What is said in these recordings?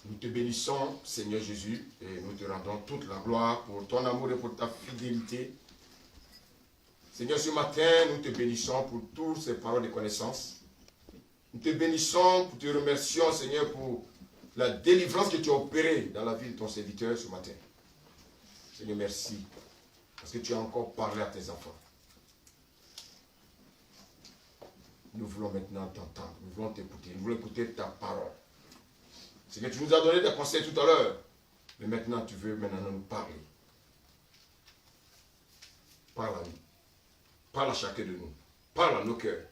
Nous te bénissons, Seigneur Jésus, et nous te rendons toute la gloire pour ton amour et pour ta fidélité. Seigneur, ce matin, nous te bénissons pour toutes ces paroles de connaissance. Nous te bénissons, nous te remercions, Seigneur, pour la délivrance que tu as opérée dans la vie de ton serviteur ce matin. Seigneur, merci, parce que tu as encore parlé à tes enfants. Nous voulons maintenant t'entendre, nous voulons t'écouter, nous voulons écouter ta parole. Seigneur, tu nous as donné des conseils tout à l'heure, mais maintenant tu veux maintenant nous parler. Parle à nous, parle à chacun de nous, parle à nos cœurs,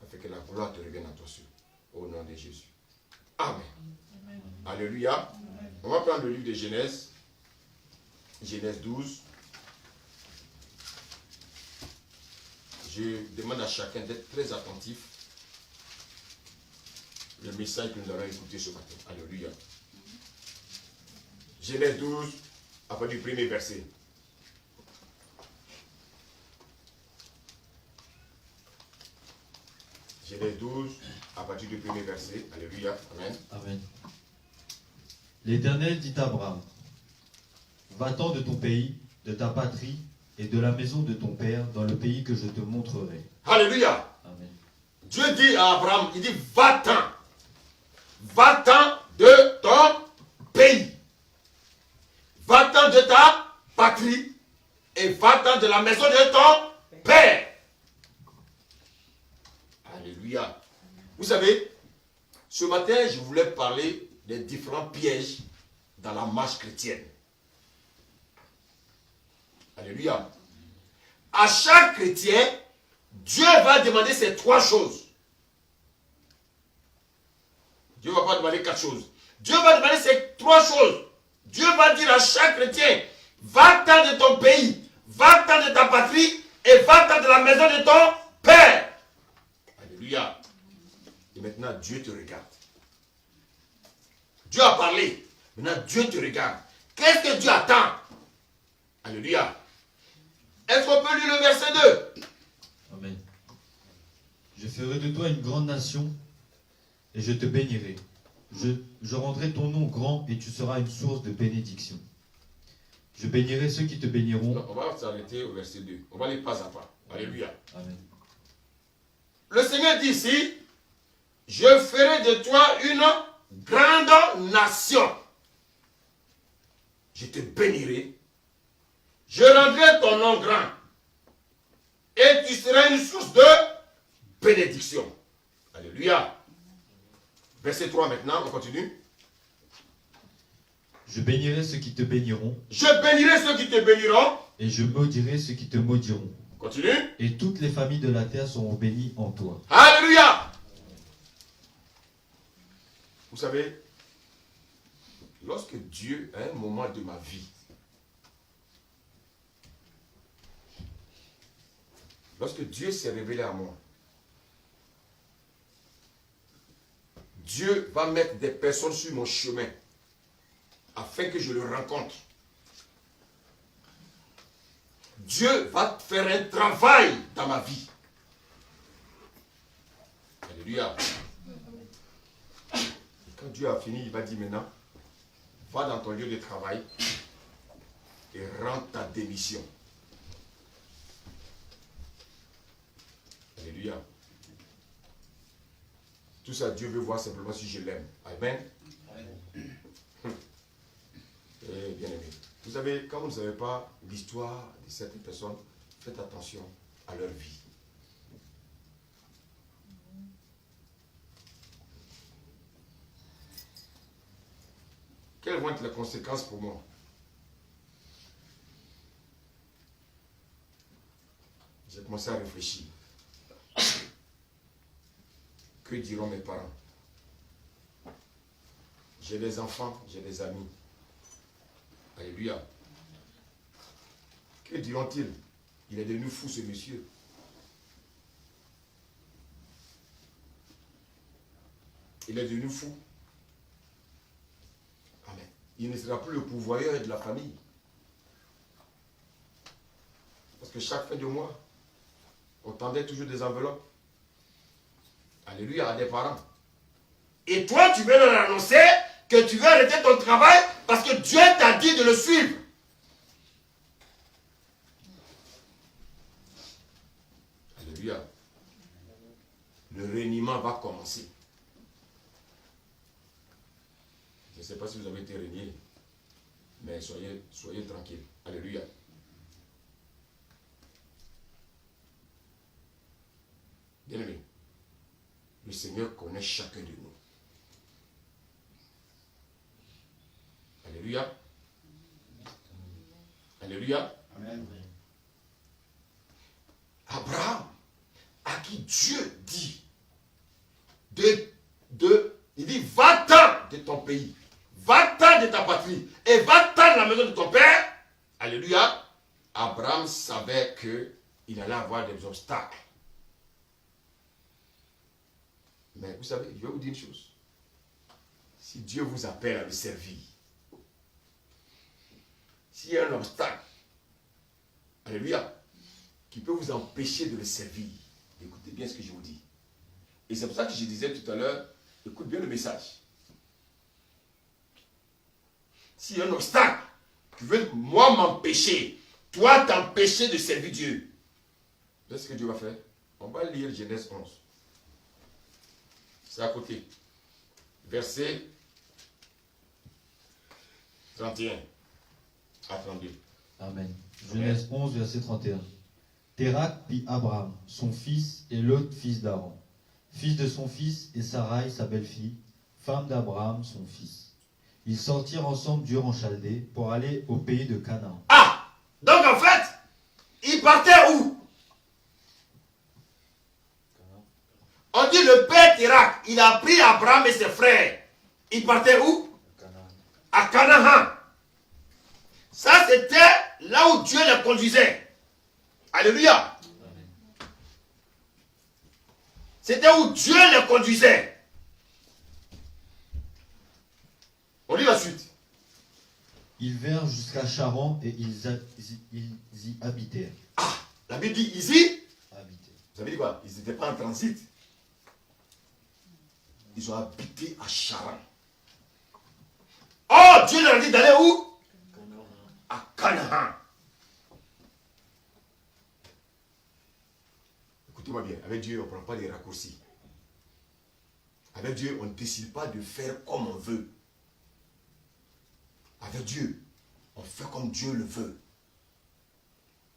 afin que la gloire te revienne à toi seul, au nom de Jésus. Amen. Amen. Alléluia. Amen. On va prendre le livre de Genèse, Genèse 12. Je demande à chacun d'être très attentif. Le message que nous allons écouter ce matin. Alléluia. Genèse 12, à partir du premier verset. Genèse 12, à partir du premier verset. Alléluia. Amen. Amen. L'Éternel dit à Abraham, va-t'en de ton pays, de ta patrie et de la maison de ton père dans le pays que je te montrerai. Alléluia. Amen. Dieu dit à Abraham, il dit va-t'en. Va-t'en de ton pays. Va-t'en de ta patrie et va-t'en de la maison de ton père. Alléluia. Vous savez, ce matin, je voulais parler des différents pièges dans la marche chrétienne. Alléluia. À chaque chrétien, Dieu va demander ces trois choses. Dieu ne va pas demander quatre choses. Dieu va demander ces trois choses. Dieu va dire à chaque chrétien, va-t'en de ton pays, va-t'en de ta patrie et va-t'en de la maison de ton père. Alléluia. Et maintenant, Dieu te regarde. Dieu a parlé. Maintenant, Dieu te regarde. Qu'est-ce que Dieu attend? Alléluia. Est-ce qu'on peut lire le verset 2? Amen. Je ferai de toi une grande nation et je te bénirai. Je rendrai ton nom grand et tu seras une source de bénédiction. Je bénirai ceux qui te béniront. Non, on va s'arrêter au verset 2. On va aller pas à pas. Alléluia. Amen. Le Seigneur dit ici, je ferai de toi une grande nation. Je te bénirai. Je rendrai ton nom grand. Et tu seras une source de bénédiction. Alléluia. Verset 3 maintenant, on continue. Je bénirai ceux qui te béniront. Je bénirai ceux qui te béniront. Et je maudirai ceux qui te maudiront. Continue. Et toutes les familles de la terre seront bénies en toi. Alléluia. Vous savez, lorsque Dieu, à un moment de ma vie, lorsque Dieu s'est révélé à moi, Dieu va mettre des personnes sur mon chemin afin que je le rencontre. Dieu va faire un travail dans ma vie. Alléluia. Quand Dieu a fini, il va dire maintenant, va dans ton lieu de travail et rends ta démission. Alléluia. Tout ça, Dieu veut voir simplement si je l'aime. Amen. Et bien aimé. Vous savez, quand vous ne savez pas l'histoire de certaines personnes, faites attention à leur vie. Quelles vont être les conséquences pour moi? J'ai commencé à réfléchir. Que diront mes parents? J'ai des enfants, j'ai des amis. Alléluia. Que diront-ils? Il est devenu fou ce monsieur. Il est devenu fou. Amen. Il ne sera plus le pourvoyeur de la famille. Parce que chaque fin de mois, on tendait toujours des enveloppes. Alléluia, à des parents. Et toi, tu veux leur annoncer que tu veux arrêter ton travail parce que Dieu t'a dit de le suivre. Alléluia. Le reniement va commencer. Je ne sais pas si vous avez été renié, mais soyez tranquille. Alléluia. Bien-aimé, le Seigneur connaît chacun de nous. Alléluia. Alléluia. Amen. Abraham, à qui Dieu dit, il dit, va-t'en de ton pays, va-t'en de ta patrie, et va-t'en de la maison de ton père. Alléluia. Abraham savait qu'il allait avoir des obstacles. Mais vous savez, je vais vous dire une chose. Si Dieu vous appelle à le servir, s'il y a un obstacle, alléluia, qui peut vous empêcher de le servir, écoutez bien ce que je vous dis. Et c'est pour ça que je disais tout à l'heure, écoute bien le message. S'il y a un obstacle qui veut moi m'empêcher, toi t'empêcher de servir Dieu, qu'est-ce que Dieu va faire? On va lire Genèse 11. C'est à côté. Verset 31 à 32. Amen. Genèse 11, verset 31. Térak prit Abraham, son fils, et Lot, fils d'Aaron, fils de son fils, et Sarai, sa belle-fille, femme d'Abraham, son fils. Ils sortirent ensemble d'Ur en Chaldée pour aller au pays de Canaan. Ah! Donc en fait, ils partaient où? On dit le père Térak, il a pris Abraham et ses frères. Ils partaient où? À Canaan. Ça, c'était là où Dieu les conduisait. Alléluia. C'était où Dieu les conduisait. On lit la suite. Ils vinrent jusqu'à Charan et ils y habitèrent. Ah, la Bible dit ici. Habitèrent. Vous avez dit quoi? Ils n'étaient pas en transit. Ils ont habité à Charan. Oh, Dieu leur a dit d'aller où? À Canaan. Écoutez-moi bien, avec Dieu, on ne prend pas des raccourcis. Avec Dieu, on ne décide pas de faire comme on veut. Avec Dieu, on fait comme Dieu le veut.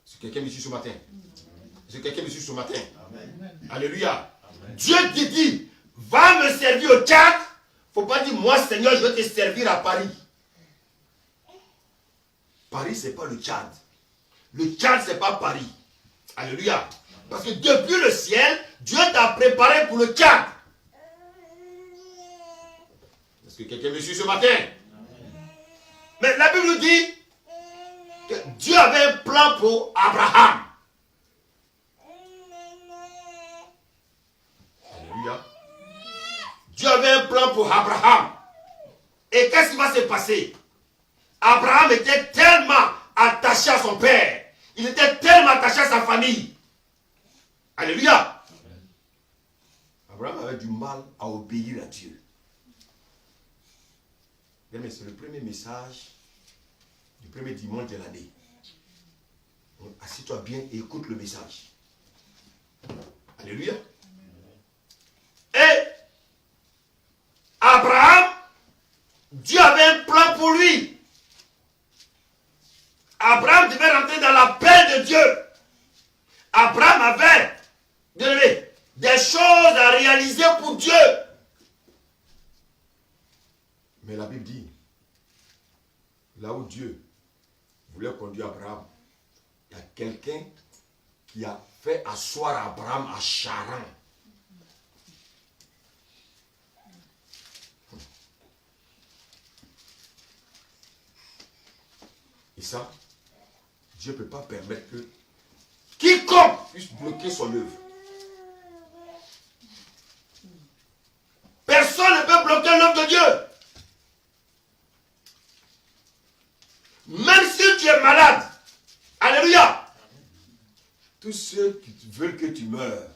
Est-ce que quelqu'un me suit ce matin? Est-ce que quelqu'un me suit ce matin? Amen. Alléluia. Amen. Dieu te dit, va me servir au Tchad. Il ne faut pas dire, moi Seigneur, je vais te servir à Paris. Paris, ce n'est pas le Tchad. Le Tchad, ce n'est pas Paris. Alléluia. Parce que depuis le ciel, Dieu t'a préparé pour le Tchad. Est-ce que quelqu'un me suit ce matin? Mais la Bible nous dit que Dieu avait un plan pour Abraham. Alléluia. Dieu avait un plan pour Abraham. Et qu'est-ce qui va se passer? Abraham était tellement attaché à son père. Il était tellement attaché à sa famille. Alléluia. Abraham avait du mal à obéir à Dieu. Mais c'est le premier message du premier dimanche de l'année. Assieds-toi bien et écoute le message. Alléluia. Et Abraham, Dieu avait un plan pour lui. Abraham devait rentrer dans la paix de Dieu. Abraham avait, bien aimé, des choses à réaliser pour Dieu. Mais la Bible dit, là où Dieu voulait conduire Abraham, il y a quelqu'un qui a fait asseoir Abraham à Charan. Et ça, Dieu ne peut pas permettre que quiconque puisse bloquer son œuvre. Personne ne peut bloquer l'œuvre de Dieu. Même si tu es malade, alléluia, tous ceux qui veulent que tu meurs,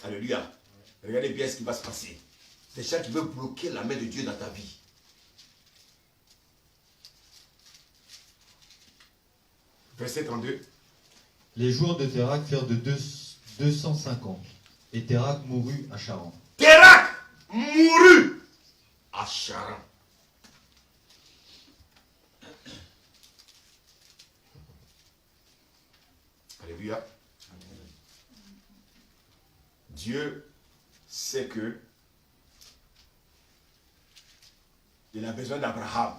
alléluia, regardez bien ce qui va se passer. Des gens qui veulent bloquer la main de Dieu dans ta vie. Verset 32. Les jours de Térak furent de 250, et Térak mourut à Charan. Térak mourut à Charan. Alléluia. Dieu sait que il a besoin d'Abraham.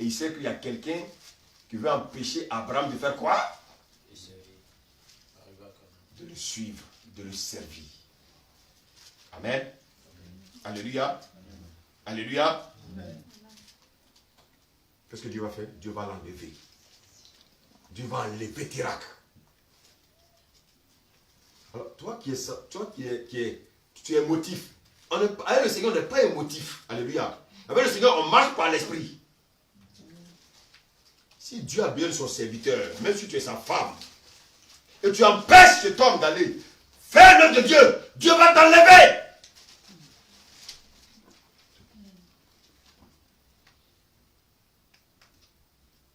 Et il sait qu'il y a quelqu'un qui veut empêcher Abraham de faire quoi? De le suivre, de le servir. Amen. Alléluia. Alléluia. Qu'est-ce que Dieu va faire? Dieu va l'enlever. Dieu va enlever Térak. Alors, toi qui es émotif. Avec le Seigneur, on n'est pas émotif. Alléluia. Avec le Seigneur, on marche par l'esprit. Si Dieu a besoin de son serviteur, même si tu es sa femme, et tu empêches cet homme d'aller faire l'œuvre de Dieu, Dieu va t'enlever.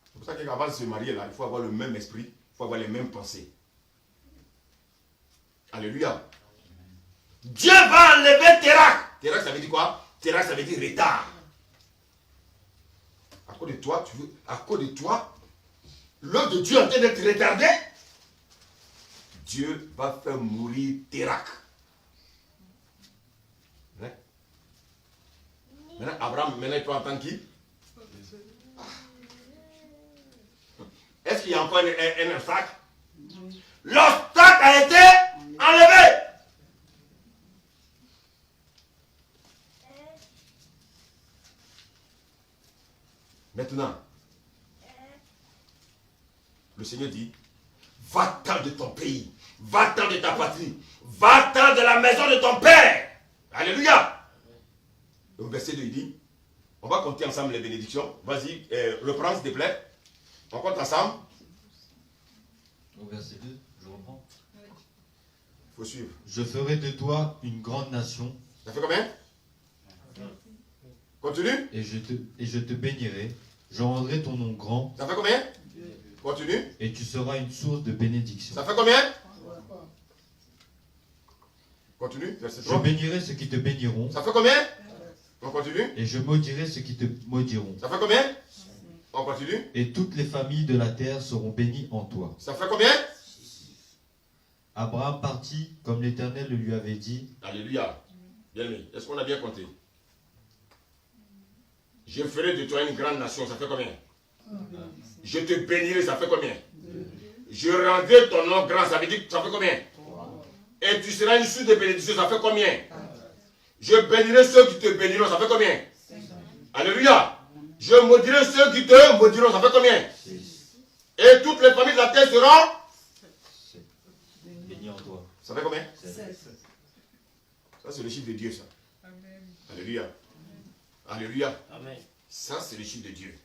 C'est pour ça qu'avant de se marier, là, il faut avoir le même esprit, il faut avoir les mêmes pensées. Alléluia. Dieu va enlever Térak. Térak, ça veut dire quoi? Térak, ça veut dire retard. À cause de toi, l'œuvre de Dieu est en train d'être retardée. Dieu va faire mourir Térak. Hein? Maintenant, Abraham, il peut entendre qui? Est-ce qu'il y a encore un obstacle? L'obstacle a été enlevé. Maintenant, le Seigneur dit, va-t'en de ton pays, va-t'en de ta patrie, va-t'en de la maison de ton père. Alléluia. Au verset 2, il dit, on va compter ensemble les bénédictions. Vas-y, reprends s'il te plaît. On compte ensemble. Au verset 2, je reprends. Il faut suivre. Je ferai de toi une grande nation. Ça fait combien? Continue. Et je te bénirai. Je rendrai ton nom grand. Ça fait combien? Continue. Et tu seras une source de bénédiction. Ça fait combien? Continue. Verset Je 3. bénirai ceux qui te béniront. Ça fait combien? On continue. Et je maudirai ceux qui te maudiront. Ça fait combien? On continue. Et toutes les familles de la terre seront bénies en toi. Ça fait combien? Abraham partit comme l'Éternel le lui avait dit. Alléluia. Bien aimé. Est-ce qu'on a bien compté? Je ferai de toi une grande nation. Ça fait combien? Je te bénirai. Ça fait combien? Je rendrai ton nom grand. Ça veut dire que ça fait combien? Et tu seras une source de bénédiction. Ça fait combien? Je bénirai ceux qui te béniront. Ça fait combien? Alléluia. Je maudirai ceux qui te maudiront. Ça fait combien? Et toutes les familles de la terre seront Bénies en toi. Ça fait combien? 16. Ça, c'est le chiffre de Dieu, ça. Alléluia. Alléluia. Amen. Ça, c'est le chiffre de Dieu.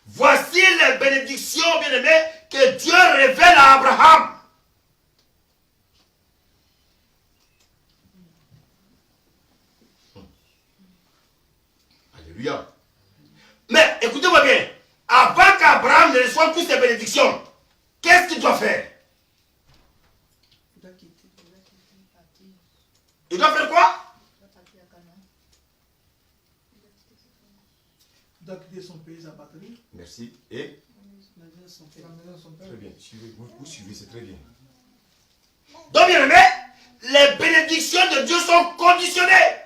Voici les bénédictions, bien-aimés, que Dieu révèle à Abraham. Alléluia. Mais écoutez-moi bien. Avant qu'Abraham ne reçoive toutes ces bénédictions, qu'est-ce qu'il doit faire? Il doit faire quoi? Il doit quitter son pays, sa patrie. Merci. Et La maison de son père. très bien. Suivez, vous suivez, c'est très bien. Donc, bien aimé, les bénédictions de Dieu sont conditionnées.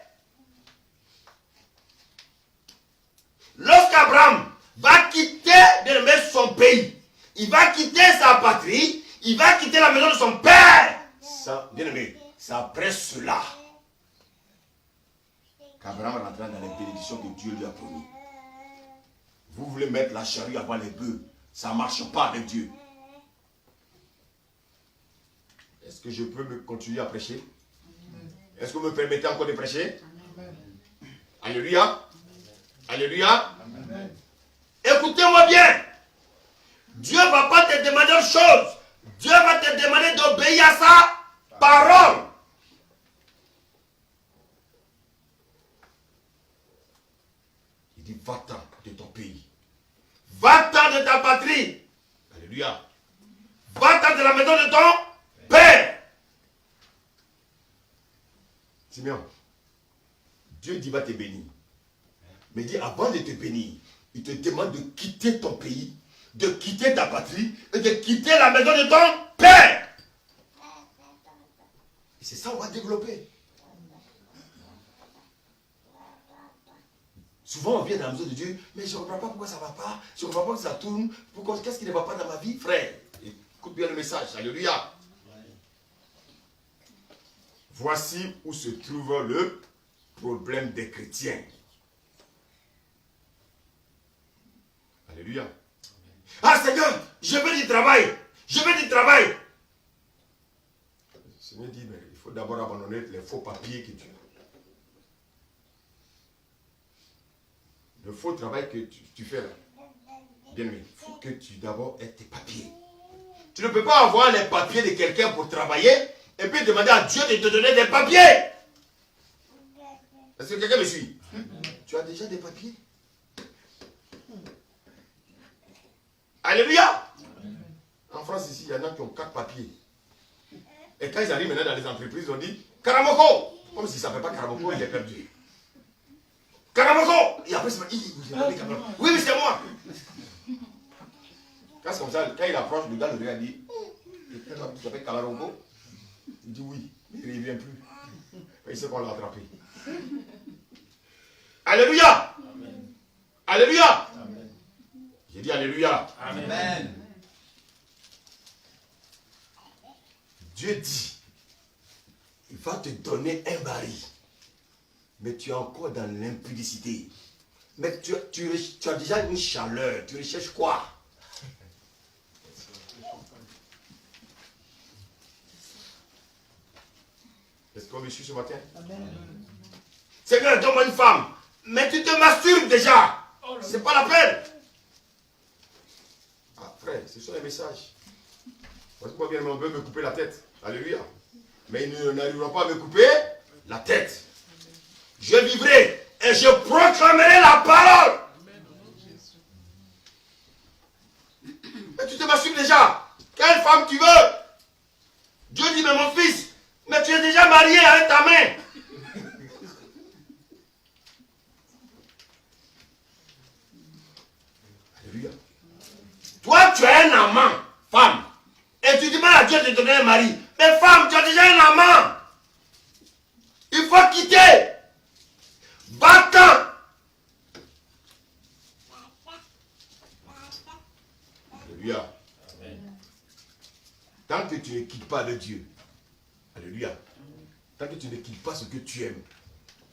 Lorsqu'Abraham va quitter, bien aimé, son pays, il va quitter sa patrie, il va quitter la maison de son père. Ça, bien aimé, c'est après cela qu'Abraham rentrera dans les bénédictions que Dieu lui a promis. Vous voulez mettre la charrue avant les bœufs, ça ne marche pas avec Dieu. Est-ce que je peux me continuer à prêcher? Est-ce que vous me permettez encore de prêcher? Alléluia. Alléluia. Écoutez-moi bien. Dieu ne va pas te demander une chose. Dieu va te demander d'obéir à sa parole. Il dit, va-t'en de ton pays. Va-t'en de ta patrie. Alléluia. Va-t'en de la maison de ton père. Simeon, Dieu dit va te bénir. Mais dit avant de te bénir, il te demande de quitter ton pays, de quitter ta patrie et de quitter la maison de ton père. Et c'est ça qu'on va développer. Souvent on vient dans la maison de Dieu, mais je ne comprends pas pourquoi ça ne va pas, je ne comprends pas que ça tourne, pourquoi, qu'est-ce qui ne va pas dans ma vie, frère? Écoute bien le message, alléluia. Voici où se trouve le problème des chrétiens. Alléluia. Ah Seigneur, je veux du travail, je veux du travail. Le Seigneur dit, mais il faut d'abord abandonner les faux papiers que tu as. Le faux travail que tu fais là, bien aimé, il faut que tu d'abord aies tes papiers. Tu ne peux pas avoir les papiers de quelqu'un pour travailler et puis demander à Dieu de te donner des papiers. Est-ce que quelqu'un me suit? Tu as déjà des papiers? Alléluia. En France ici, il y en a qui ont 4 papiers. Et quand ils arrivent maintenant dans les entreprises, on dit Karamoko. Comme s'il ne s'appelle pas Karamoko, il est perdu. Karamoko. Et après, c'est oui, mais c'est moi. Quand c'est comme ça, quand il approche, le gars le regarde, dit tu t'appelles Karamoko? Il dit oui, mais il ne revient plus. Il sait qu'on l'a attrapé. Alléluia. Amen. Alléluia. Amen. J'ai dit Alléluia. Amen. Dieu dit, il va te donner un mari, mais tu es encore dans l'impudicité. Mais tu as déjà une chaleur, tu recherches quoi? Est-ce qu'on me suit ce matin? Amen. Seigneur, donne-moi une femme, mais tu te masturbes déjà. C'est pas la peine. Ah frère, c'est sur les messages. Parce que moi bien, on veut me couper la tête. Alléluia. Mais ils n'arriveront pas à me couper la tête. Je vivrai et je proclamerai la parole. Mais tu te masturbes déjà. Quelle femme tu veux? Dieu dit, mais mon fils, mais tu es déjà marié avec ta main. Alléluia. Toi, tu es un amant, femme. Et tu demandes à Dieu de te donner un mari. Mais femme, tu as déjà un amant. Il faut quitter. Va-t'en. Alléluia. Amen. Tant que tu ne quittes pas de Dieu, alléluia, tant que tu ne quittes pas ce que tu aimes,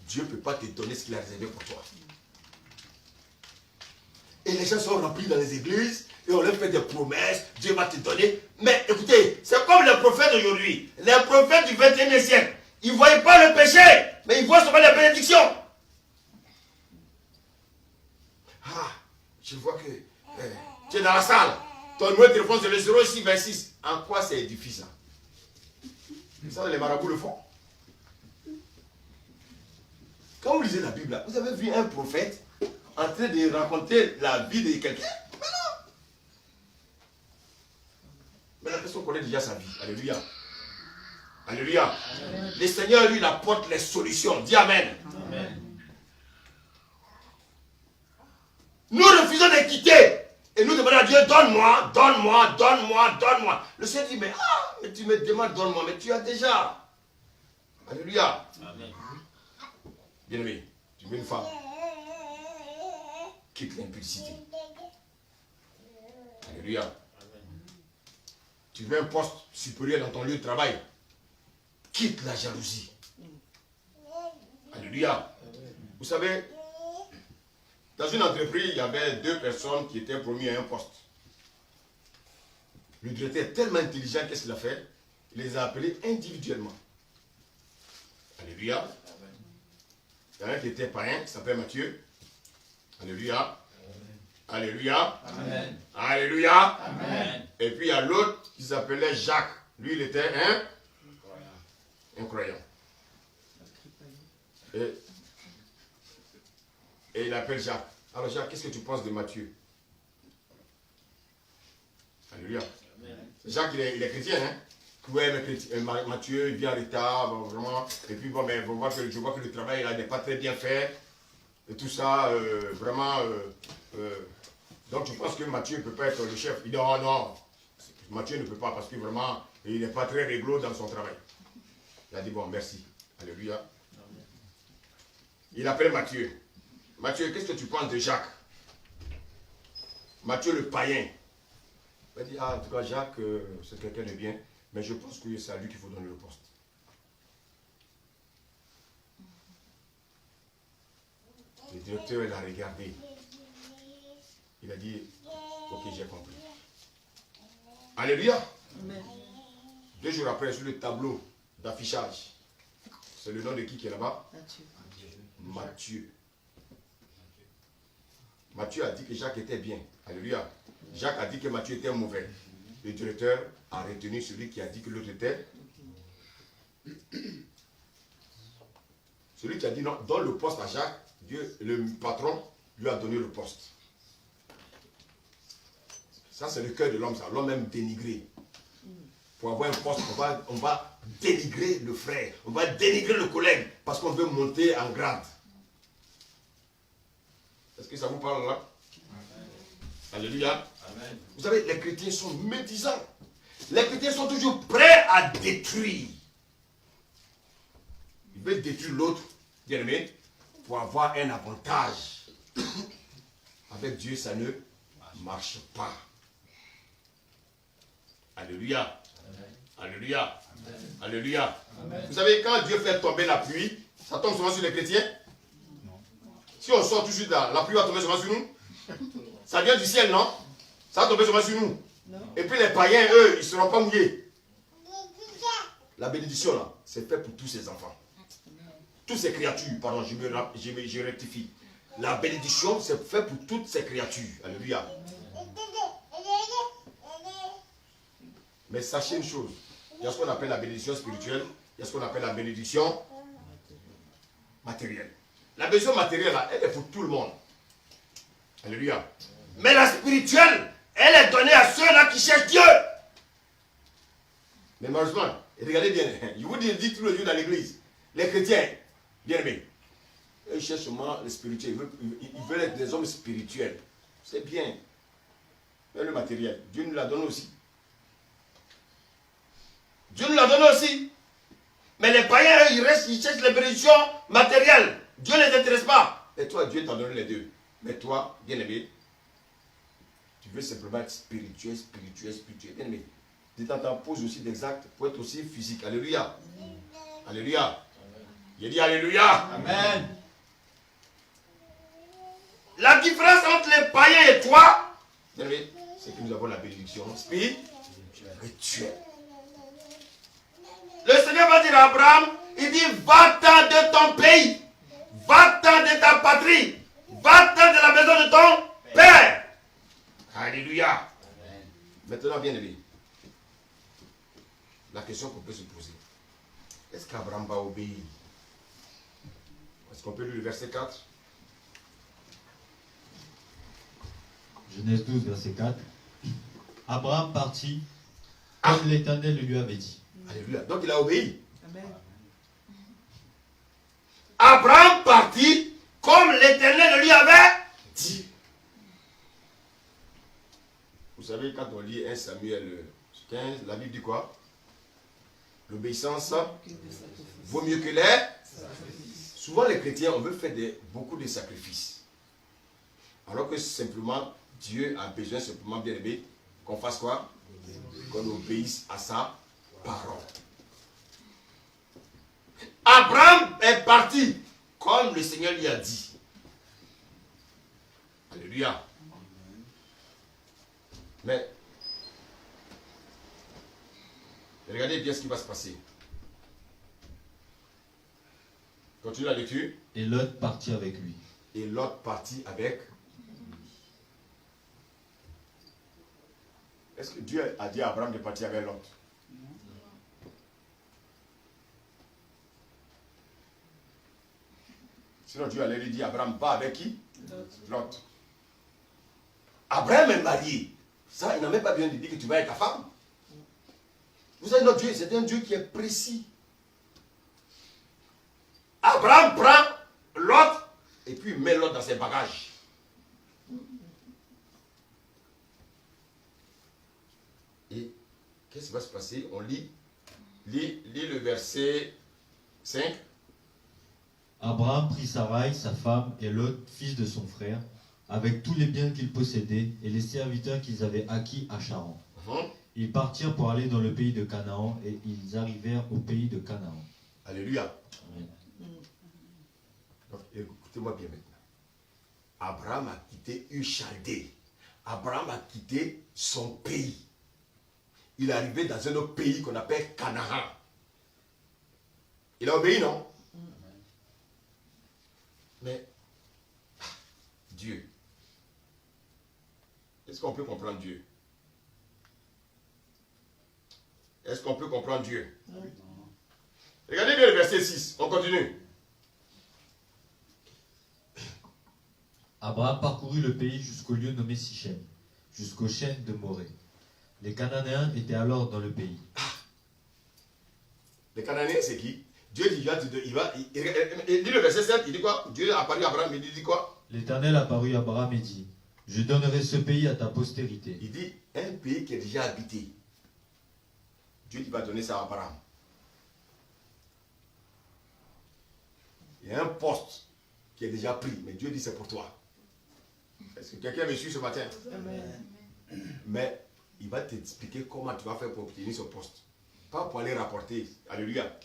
Dieu ne peut pas te donner ce qu'il a réservé pour toi. Et les gens sont remplis dans les églises, et on leur fait des promesses, Dieu va te donner. Mais écoutez, c'est comme les prophètes d'aujourd'hui, les prophètes du 21e siècle. Ils ne voyaient pas le péché, mais ils voient seulement les bénédictions. Ah, je vois que tu es dans la salle. Ton numéro de téléphone c'est le 0626. En quoi c'est difficile ça? Ça, les marabouts le font. Quand vous lisez la Bible, vous avez vu un prophète en train de raconter la vie de quelqu'un? Mais non. Mais la personne connaît déjà sa vie. Alléluia. Alléluia. Amen. Le Seigneur, lui, il apporte les solutions. Dis Amen. Amen. Nous refusons de quitter. Et nous demandons à Dieu, donne-moi, donne-moi, donne-moi, donne-moi. Le Seigneur dit, mais tu me demandes, donne-moi, mais tu as déjà. Alléluia. Amen. Bien-aimé, tu veux une femme? Quitte l'impudicité. Alléluia. Amen. Tu veux un poste supérieur dans ton lieu de travail? Quitte la jalousie. Alléluia. Vous savez, dans une entreprise, il y avait 2 personnes qui étaient promues à un poste. Le directeur est tellement intelligent, qu'est-ce qu'il a fait? Il les a appelés individuellement. Alléluia. Il y en a un qui était païen, qui s'appelle Matthieu. Alléluia. Alléluia. Amen. Alléluia. Amen. Et puis il y a l'autre qui s'appelait Jacques. Lui, il était un croyant. Et il appelle Jacques. Alors Jacques, qu'est-ce que tu penses de Matthieu? Alléluia. Jacques, il est chrétien, hein? Ouais, mais Matthieu, il vient en retard, bon, vraiment. Et puis, bon, mais je vois que le travail, là, n'est pas très bien fait. Et tout ça, vraiment. Donc, je pense que Matthieu ne peut pas être le chef. Il dit, oh non, Matthieu ne peut pas, parce que vraiment, il n'est pas très réglo dans son travail. Il a dit, bon, merci. Alléluia. Il appelle Matthieu. Matthieu, qu'est-ce que tu penses de Jacques? Matthieu, le païen. Il dit, ah, en tout cas, Jacques, c'est quelqu'un de bien. Mais je pense que c'est à lui qu'il faut donner le poste. Le directeur, il a regardé. Il a dit, ok, j'ai compris. Alléluia. Amen. 2 jours après, sur le tableau d'affichage, c'est le nom de qui est là-bas? Matthieu. Matthieu a dit que Jacques était bien. Alléluia. Jacques a dit que Matthieu était mauvais. Le directeur a retenu celui qui a dit que l'autre était. Celui qui a dit non, donne le poste à Jacques, Dieu, le patron, lui a donné le poste. Ça, c'est le cœur de l'homme, ça. L'homme aime dénigrer. Pour avoir un poste, on va dénigrer le frère, on va dénigrer le collègue, parce qu'on veut monter en grade. Est-ce que ça vous parle là? Alléluia. Amen. Vous savez, les chrétiens sont médisants. Les chrétiens sont toujours prêts à détruire. Ils veulent détruire l'autre, bien aimé, pour avoir un avantage. Avec Dieu, ça ne marche pas. Alléluia. Amen. Alléluia. Amen. Alléluia. Amen. Vous savez, quand Dieu fait tomber la pluie, ça tombe souvent sur les chrétiens? Non. Si on sort tout de suite là, la pluie va tomber souvent sur nous? Ça vient du ciel, non? Ça va tomber souvent sur nous. Non. Et puis les païens, eux, ils ne seront pas mouillés. La bénédiction, là, c'est fait pour tous ces enfants. Toutes ces créatures, pardon, je rectifie. La bénédiction, c'est fait pour toutes ces créatures. Alléluia. Mais sachez une chose. Il y a ce qu'on appelle la bénédiction spirituelle. Il y a ce qu'on appelle la bénédiction matérielle. La bénédiction matérielle, là, elle est pour tout le monde. Alléluia. Mais la spirituelle, elle est donnée à ceux-là qui cherchent Dieu. Mais malheureusement, regardez bien, je vous dis tous les jours dans l'église, les chrétiens, bien aimés, ils cherchent seulement le spirituel. Ils veulent être des hommes spirituels. C'est bien. Mais le matériel, Dieu nous l'a donné aussi. Dieu nous l'a donné aussi. Mais les païens, ils cherchent les bénédictions matérielles. Dieu ne les intéresse pas. Et toi, Dieu t'a donné les deux. Mais toi, bien aimé, tu veux simplement être spirituel. Bien aimé, de temps en temps, pose aussi des actes pour être aussi physique. Alléluia. Alléluia. Il dit Alléluia. Amen. La différence entre les païens et toi, bien aimé, c'est que nous avons la bénédiction spirituelle. Le Seigneur va dire à Abraham, il dit, va-t'en de ton pays, va-t'en de ta patrie, va-t'en de la maison de ton Père. Alléluia. Amen. Maintenant, bien aimé, la question qu'on peut se poser, est-ce qu'Abraham va obéir? Est-ce qu'on peut lire le verset 4? Genèse 12, verset 4. Abraham partit comme l'Éternel le lui avait dit. Alléluia. Donc il a obéi. Amen. Abraham partit comme l'Éternel le lui avait dit. Vous savez, quand on lit 1 Samuel 15, la Bible dit quoi? L'obéissance vaut mieux que les. Souvent les chrétiens, on veut faire beaucoup de sacrifices. Alors que simplement, Dieu a besoin simplement, bien aimé, qu'on fasse quoi? Qu'on obéisse à sa parole. Abraham est parti comme le Seigneur lui a dit. Alléluia. Mais regardez bien ce qui va se passer. Continue la lecture. Et Lot partit avec lui. Et Lot partit avec. Est-ce que Dieu a dit à Abraham de partir avec Lot? Sinon Dieu allait lui dire, Abraham, va avec qui? Lot. Abraham est marié. Ça, il n'a même pas besoin de dire que tu vas avec ta femme. Vous savez, notre Dieu, c'est un Dieu qui est précis. Abraham prend Lot et puis met Lot dans ses bagages. Et qu'est-ce qui va se passer? On lit le verset 5. Abraham prit Sarai, sa femme, et Lot, fils de son frère, avec tous les biens qu'ils possédaient et les serviteurs qu'ils avaient acquis à Charan. Ils partirent pour aller dans le pays de Canaan et ils arrivèrent au pays de Canaan. Alléluia. Amen. Donc, écoutez-moi bien maintenant. Abraham a quitté Uchaldée. Abraham a quitté son pays. Il est arrivé dans un autre pays qu'on appelle Canaan. Il a obéi, non? Mais, Dieu, est-ce qu'on peut comprendre Dieu? Est-ce qu'on peut comprendre Dieu? Regardez bien le verset 6, on continue. Abraham parcourut le pays jusqu'au lieu nommé Sichem, jusqu'aux chênes de Morée. Les Cananéens étaient alors dans le pays. Les Cananéens, c'est qui? Dieu dit, il dit le verset 7, il dit quoi? Dieu a apparu à Abraham, il dit quoi? L'Éternel apparut à Abraham et dit, « Je donnerai ce pays à ta postérité. » Il dit, un pays qui est déjà habité. Dieu va donner ça à Abraham. Il y a un poste qui est déjà pris, mais Dieu dit c'est pour toi. Est-ce que quelqu'un me suit ce matin? Amen. Mais il va t'expliquer comment tu vas faire pour obtenir ce poste. Pas pour aller rapporter. Alléluia.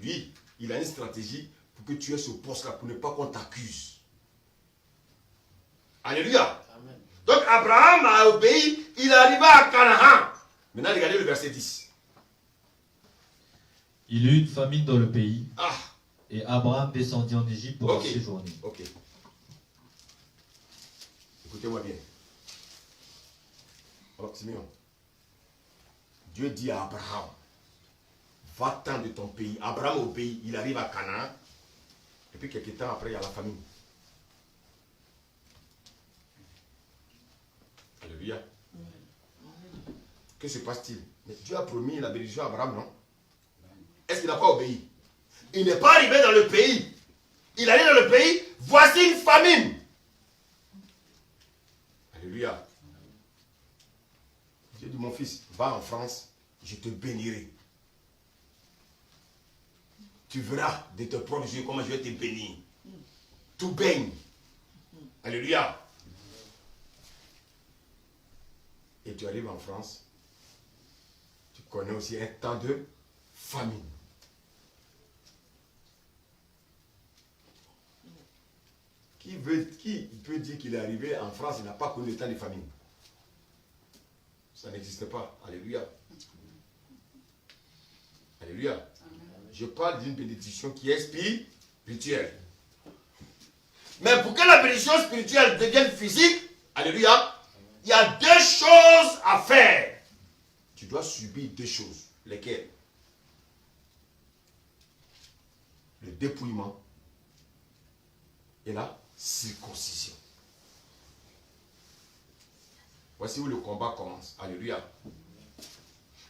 Lui, il a une stratégie pour que tu aies ce poste-là, pour ne pas qu'on t'accuse. Alléluia. Amen. Donc Abraham a obéi, il est arrivé à Canaan. Maintenant, regardez le verset 10. Il y eut une famine dans le pays, Ah, et Abraham descendit en Égypte pour Ok. y séjourner. ok. Écoutez-moi bien. Alors, Simeon, Dieu dit à Abraham, va-t'en de ton pays. Abraham obéit, il arrive à Canaan. Et puis quelques temps après, il y a la famine. Alléluia. Que se passe-t-il? Mais Dieu a promis la bénédiction à Abraham, non? Est-ce qu'il n'a pas obéi? Il n'est pas arrivé dans le pays. Il allait dans le pays, voici une famine. Alléluia. Dieu dit, mon fils, va en France, je te bénirai. Tu verras de tes propres yeux comment je vais te bénir. Tout baigne. Alléluia. Et tu arrives en France, tu connais aussi un temps de famine. Qui peut dire qu'il est arrivé en France, il n'a pas connu le temps de famine? Ça n'existe pas. Alléluia. Alléluia. Je parle d'une bénédiction qui est spirituelle. Mais pour que la bénédiction spirituelle devienne physique, alléluia, il y a deux choses à faire. Tu dois subir deux choses. Lesquelles? Le dépouillement et la circoncision. Voici où le combat commence. Alléluia.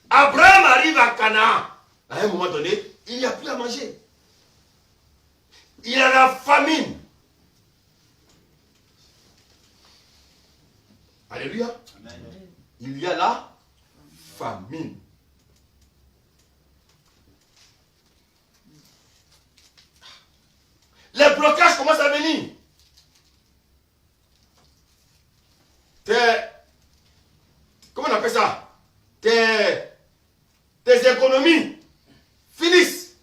Abraham arrive à Canaan. À un moment donné, il n'y a plus à manger. Il y a la famine. Alléluia. Amen. Il y a la famine. Les blocages commencent à venir. Comment on appelle ça? Tes économies finissent.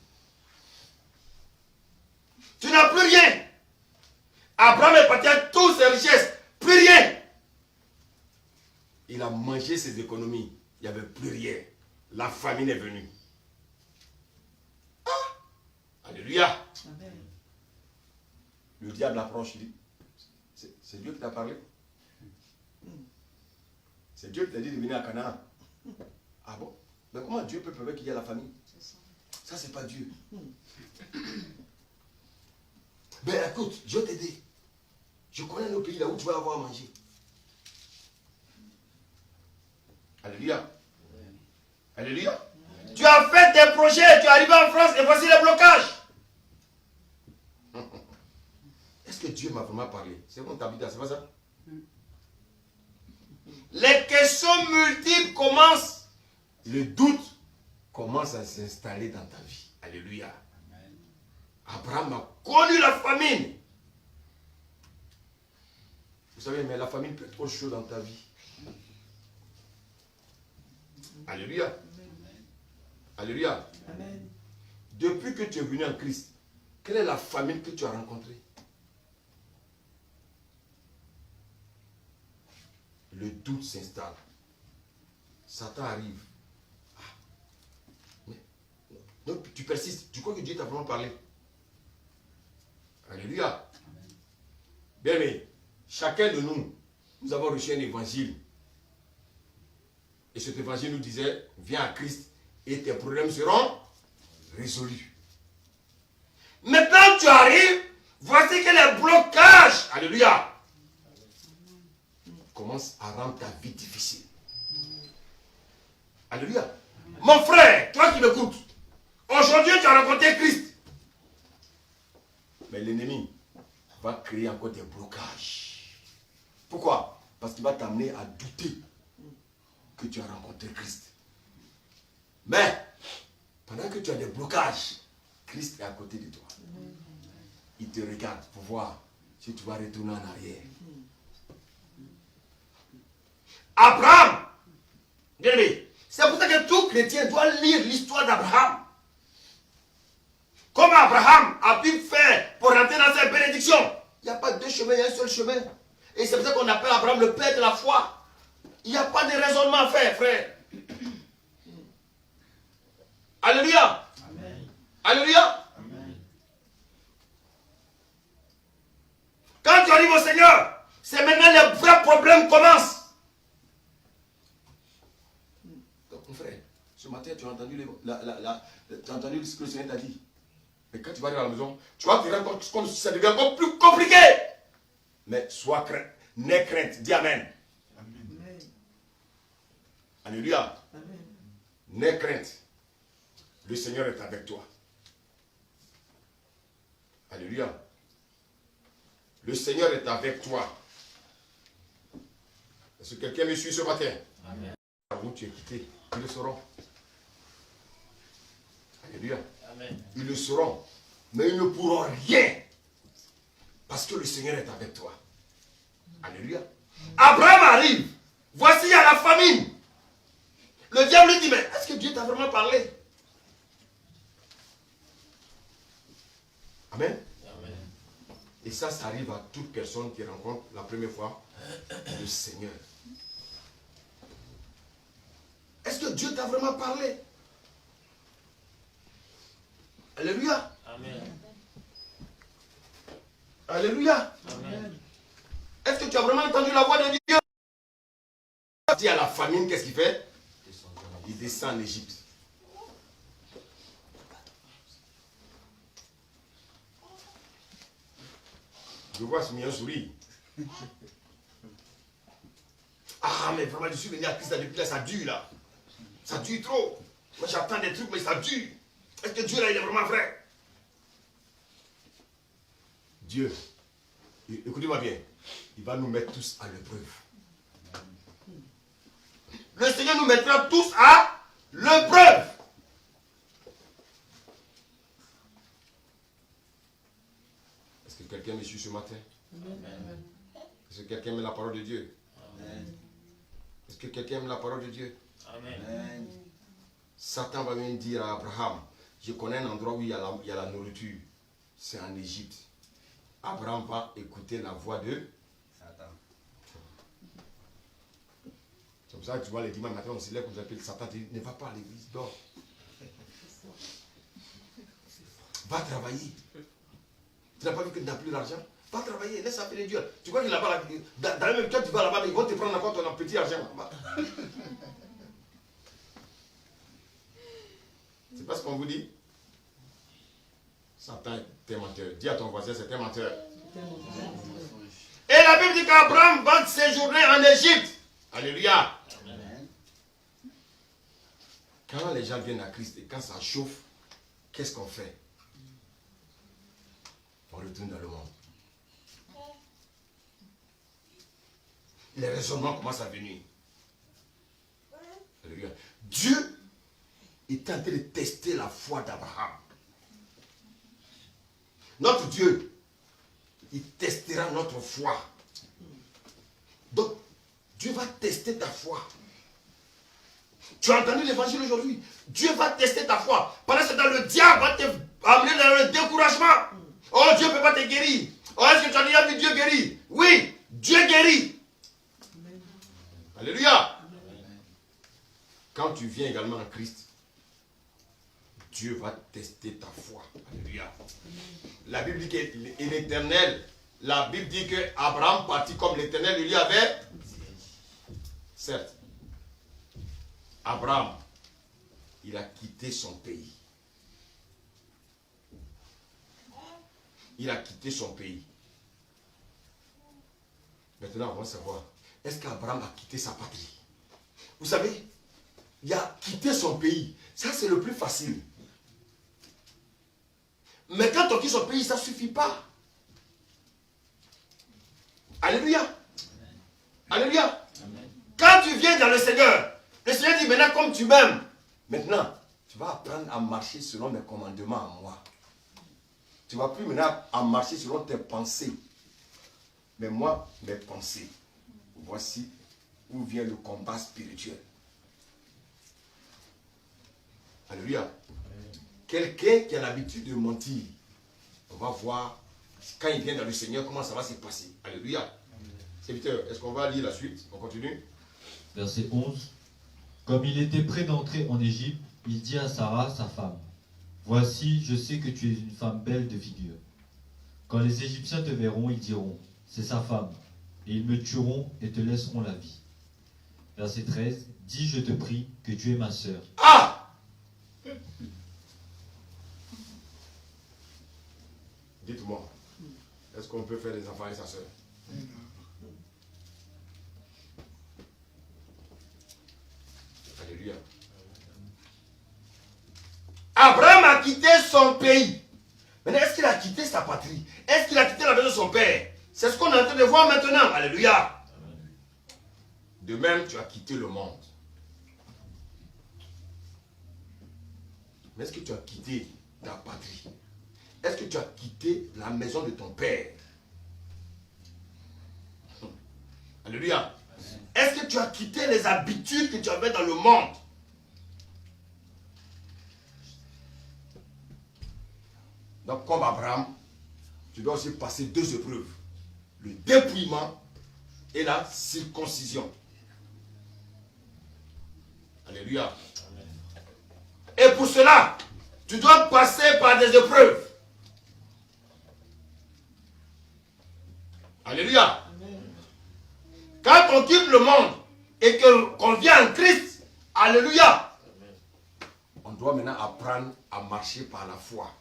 Tu n'as plus rien. Abraham est parti avec toutes ses richesses. Plus rien. Il a mangé ses économies. Il n'y avait plus rien. La famine est venue. Ah! Alléluia. Amen. Le diable approche, il dit, c'est Dieu qui t'a parlé. C'est Dieu qui t'a dit de venir à Canaan. Ah bon? Mais comment Dieu peut permettre qu'il y ait la famille? Ça, c'est pas Dieu. Ben écoute, je vais t'aider. Je connais nos pays là où tu vas avoir à manger. Alléluia. Alléluia. Tu as fait tes projets, tu es arrivé en France et voici les blocages. Est-ce que Dieu m'a vraiment parlé? C'est bon, Tabitha, c'est pas ça? Les questions multiples commencent. Le doute commence à s'installer dans ta vie. Alléluia. Abraham a connu la famine. Vous savez, mais la famine peut être autre chose dans ta vie. Alléluia. Alléluia. Amen. Depuis que tu es venu en Christ, quelle est la famine que tu as rencontrée? Le doute s'installe. Satan arrive. Donc tu persistes. Tu crois que Dieu t'a vraiment parlé? Alléluia. Bien aimé, chacun de nous, nous avons reçu un évangile. Et cet évangile nous disait, viens à Christ et tes problèmes seront résolus. Maintenant tu arrives, voici que les blocages, alléluia, commencent à rendre ta vie difficile. Alléluia. Mon frère, toi qui m'écoutes, aujourd'hui tu as rencontré Christ. Mais l'ennemi va créer encore des blocages. Pourquoi? Parce qu'il va t'amener à douter que tu as rencontré Christ. Mais, pendant que tu as des blocages, Christ est à côté de toi. Il te regarde pour voir si tu vas retourner en arrière. Abraham, c'est pour ça que tout chrétien doit lire l'histoire d'Abraham. Comment Abraham a pu faire pour rentrer dans cette bénédiction? Il n'y a pas deux chemins, il y a un seul chemin. Et c'est pour ça qu'on appelle Abraham le père de la foi. Il n'y a pas de raisonnement à faire, frère. Alléluia. Amen. Alléluia. Amen. Quand tu arrives au Seigneur, c'est maintenant les vrais problèmes commencent. Donc, mon frère, ce matin, tu as entendu, tu as entendu ce que le Seigneur t'a dit. Mais quand tu vas arriver à la maison, tu vas te rendre compte que ça devient encore plus compliqué. Mais sois crainte, n'aie crainte. Dis Amen. Amen. Alléluia. Amen. N'aie crainte. Le Seigneur est avec toi. Alléluia. Le Seigneur est avec toi. Est-ce que quelqu'un me suit ce matin? Amen. Où tu es quitté, ils le sauront. Alléluia. Amen. Ils le sauront. Mais ils ne pourront rien. Parce que le Seigneur est avec toi. Alléluia. Abraham arrive. Voici, il y a la famine. Le diable lui dit, mais est-ce que Dieu t'a vraiment parlé? Amen. Amen. Et ça arrive à toute personne qui rencontre la première fois le Seigneur. Est-ce que Dieu t'a vraiment parlé? Alléluia. Amen. Alléluia. Amen. Est-ce que tu as vraiment entendu la voix de Dieu? Dit à la famine, qu'est-ce qu'il fait? Il descend en Égypte. Je vois ce mien sourire. Ah, mais vraiment, je suis venu à Christ depuis là, ça dure là. Ça dure trop. Moi, j'attends des trucs, mais ça dure. Est-ce que Dieu là, il est vraiment vrai? Dieu, écoutez-moi bien, il va nous mettre tous à l'épreuve. Le Seigneur nous mettra tous à l'épreuve. Est-ce que quelqu'un me suit ce matin? Amen. Est-ce que quelqu'un aime la parole de Dieu? Amen. Est-ce que quelqu'un aime la parole de Dieu? Amen. Satan va même dire à Abraham, je connais un endroit où il y a la nourriture. C'est en Égypte. Abraham va écouter la voix de Satan. C'est pour ça que tu vois les dimanches matin, on se lève, vous appelez Satan, dit, ne va pas à l'église, dors. Va travailler. Tu n'as pas vu que tu n'as plus d'argent? Va travailler, laisse appeler Dieu. Tu crois qu'il n'a pas la... Dans le même temps, tu vas là-bas, ils vont te prendre encore ton petit argent. C'est pas ce qu'on vous dit? Satan est un menteur. Dis à ton voisin, c'est un menteur. Et la Bible dit qu'Abraham va séjourner en Égypte. Alléluia. Amen. Quand les gens viennent à Christ et quand ça chauffe, qu'est-ce qu'on fait? On retourne dans le monde. Les raisonnements commencent à venir. Alléluia. Dieu est en train de tester la foi d'Abraham. Notre Dieu, il testera notre foi. Donc, Dieu va tester ta foi. Tu as entendu l'évangile aujourd'hui? Dieu va tester ta foi. Pendant ce temps, le diable va te amener dans le découragement. Oh, Dieu ne peut pas te guérir. Oh, est-ce que tu as déjà vu Dieu guérir? Oui, Dieu guérit. Amen. Alléluia. Amen. Quand tu viens également en Christ, Dieu va tester ta foi. Alléluia. La Bible dit que l'Éternel, la Bible dit que Abraham partit comme l'Éternel lui avait. Certes, Abraham, il a quitté son pays. Il a quitté son pays. Maintenant, on va savoir, est-ce qu'Abraham a quitté sa patrie? Vous savez, il a quitté son pays. Ça, c'est le plus facile. Mais quand on quitte son pays, ça ne suffit pas. Alléluia. Amen. Alléluia. Amen. Quand tu viens dans le Seigneur dit maintenant comme tu m'aimes, maintenant tu vas apprendre à marcher selon mes commandements à moi. Tu ne vas plus maintenant à marcher selon tes pensées. Mais moi, mes pensées, voici où vient le combat spirituel. Alléluia. Quelqu'un qui a l'habitude de mentir, on va voir quand il vient dans le Seigneur comment ça va se passer. Alléluia. Serviteur, est-ce qu'on va lire la suite? On continue. Verset 11. Comme il était prêt d'entrer en Égypte, il dit à Sarah, sa femme, « Voici, je sais que tu es une femme belle de figure. Quand les Égyptiens te verront, ils diront, c'est sa femme, et ils me tueront et te laisseront la vie. » Verset 13. Dis, je te prie, que tu es ma sœur. Ah! Dites-moi, est-ce qu'on peut faire des enfants avec sa sœur? Alléluia. Abraham a quitté son pays. Maintenant, est-ce qu'il a quitté sa patrie? Est-ce qu'il a quitté la maison de son père? C'est ce qu'on est en train de voir maintenant. Alléluia. De même, tu as quitté le monde. Mais est-ce que tu as quitté ta patrie? Est-ce que tu as quitté la maison de ton père? Alléluia. Est-ce que tu as quitté les habitudes que tu avais dans le monde? Donc, comme Abraham, tu dois aussi passer deux épreuves. Le dépouillement et la circoncision. Alléluia. Et pour cela, tu dois passer par des épreuves. Alléluia. Quand on quitte le monde et qu'on vient en Christ, alléluia, on doit maintenant apprendre à marcher par la foi.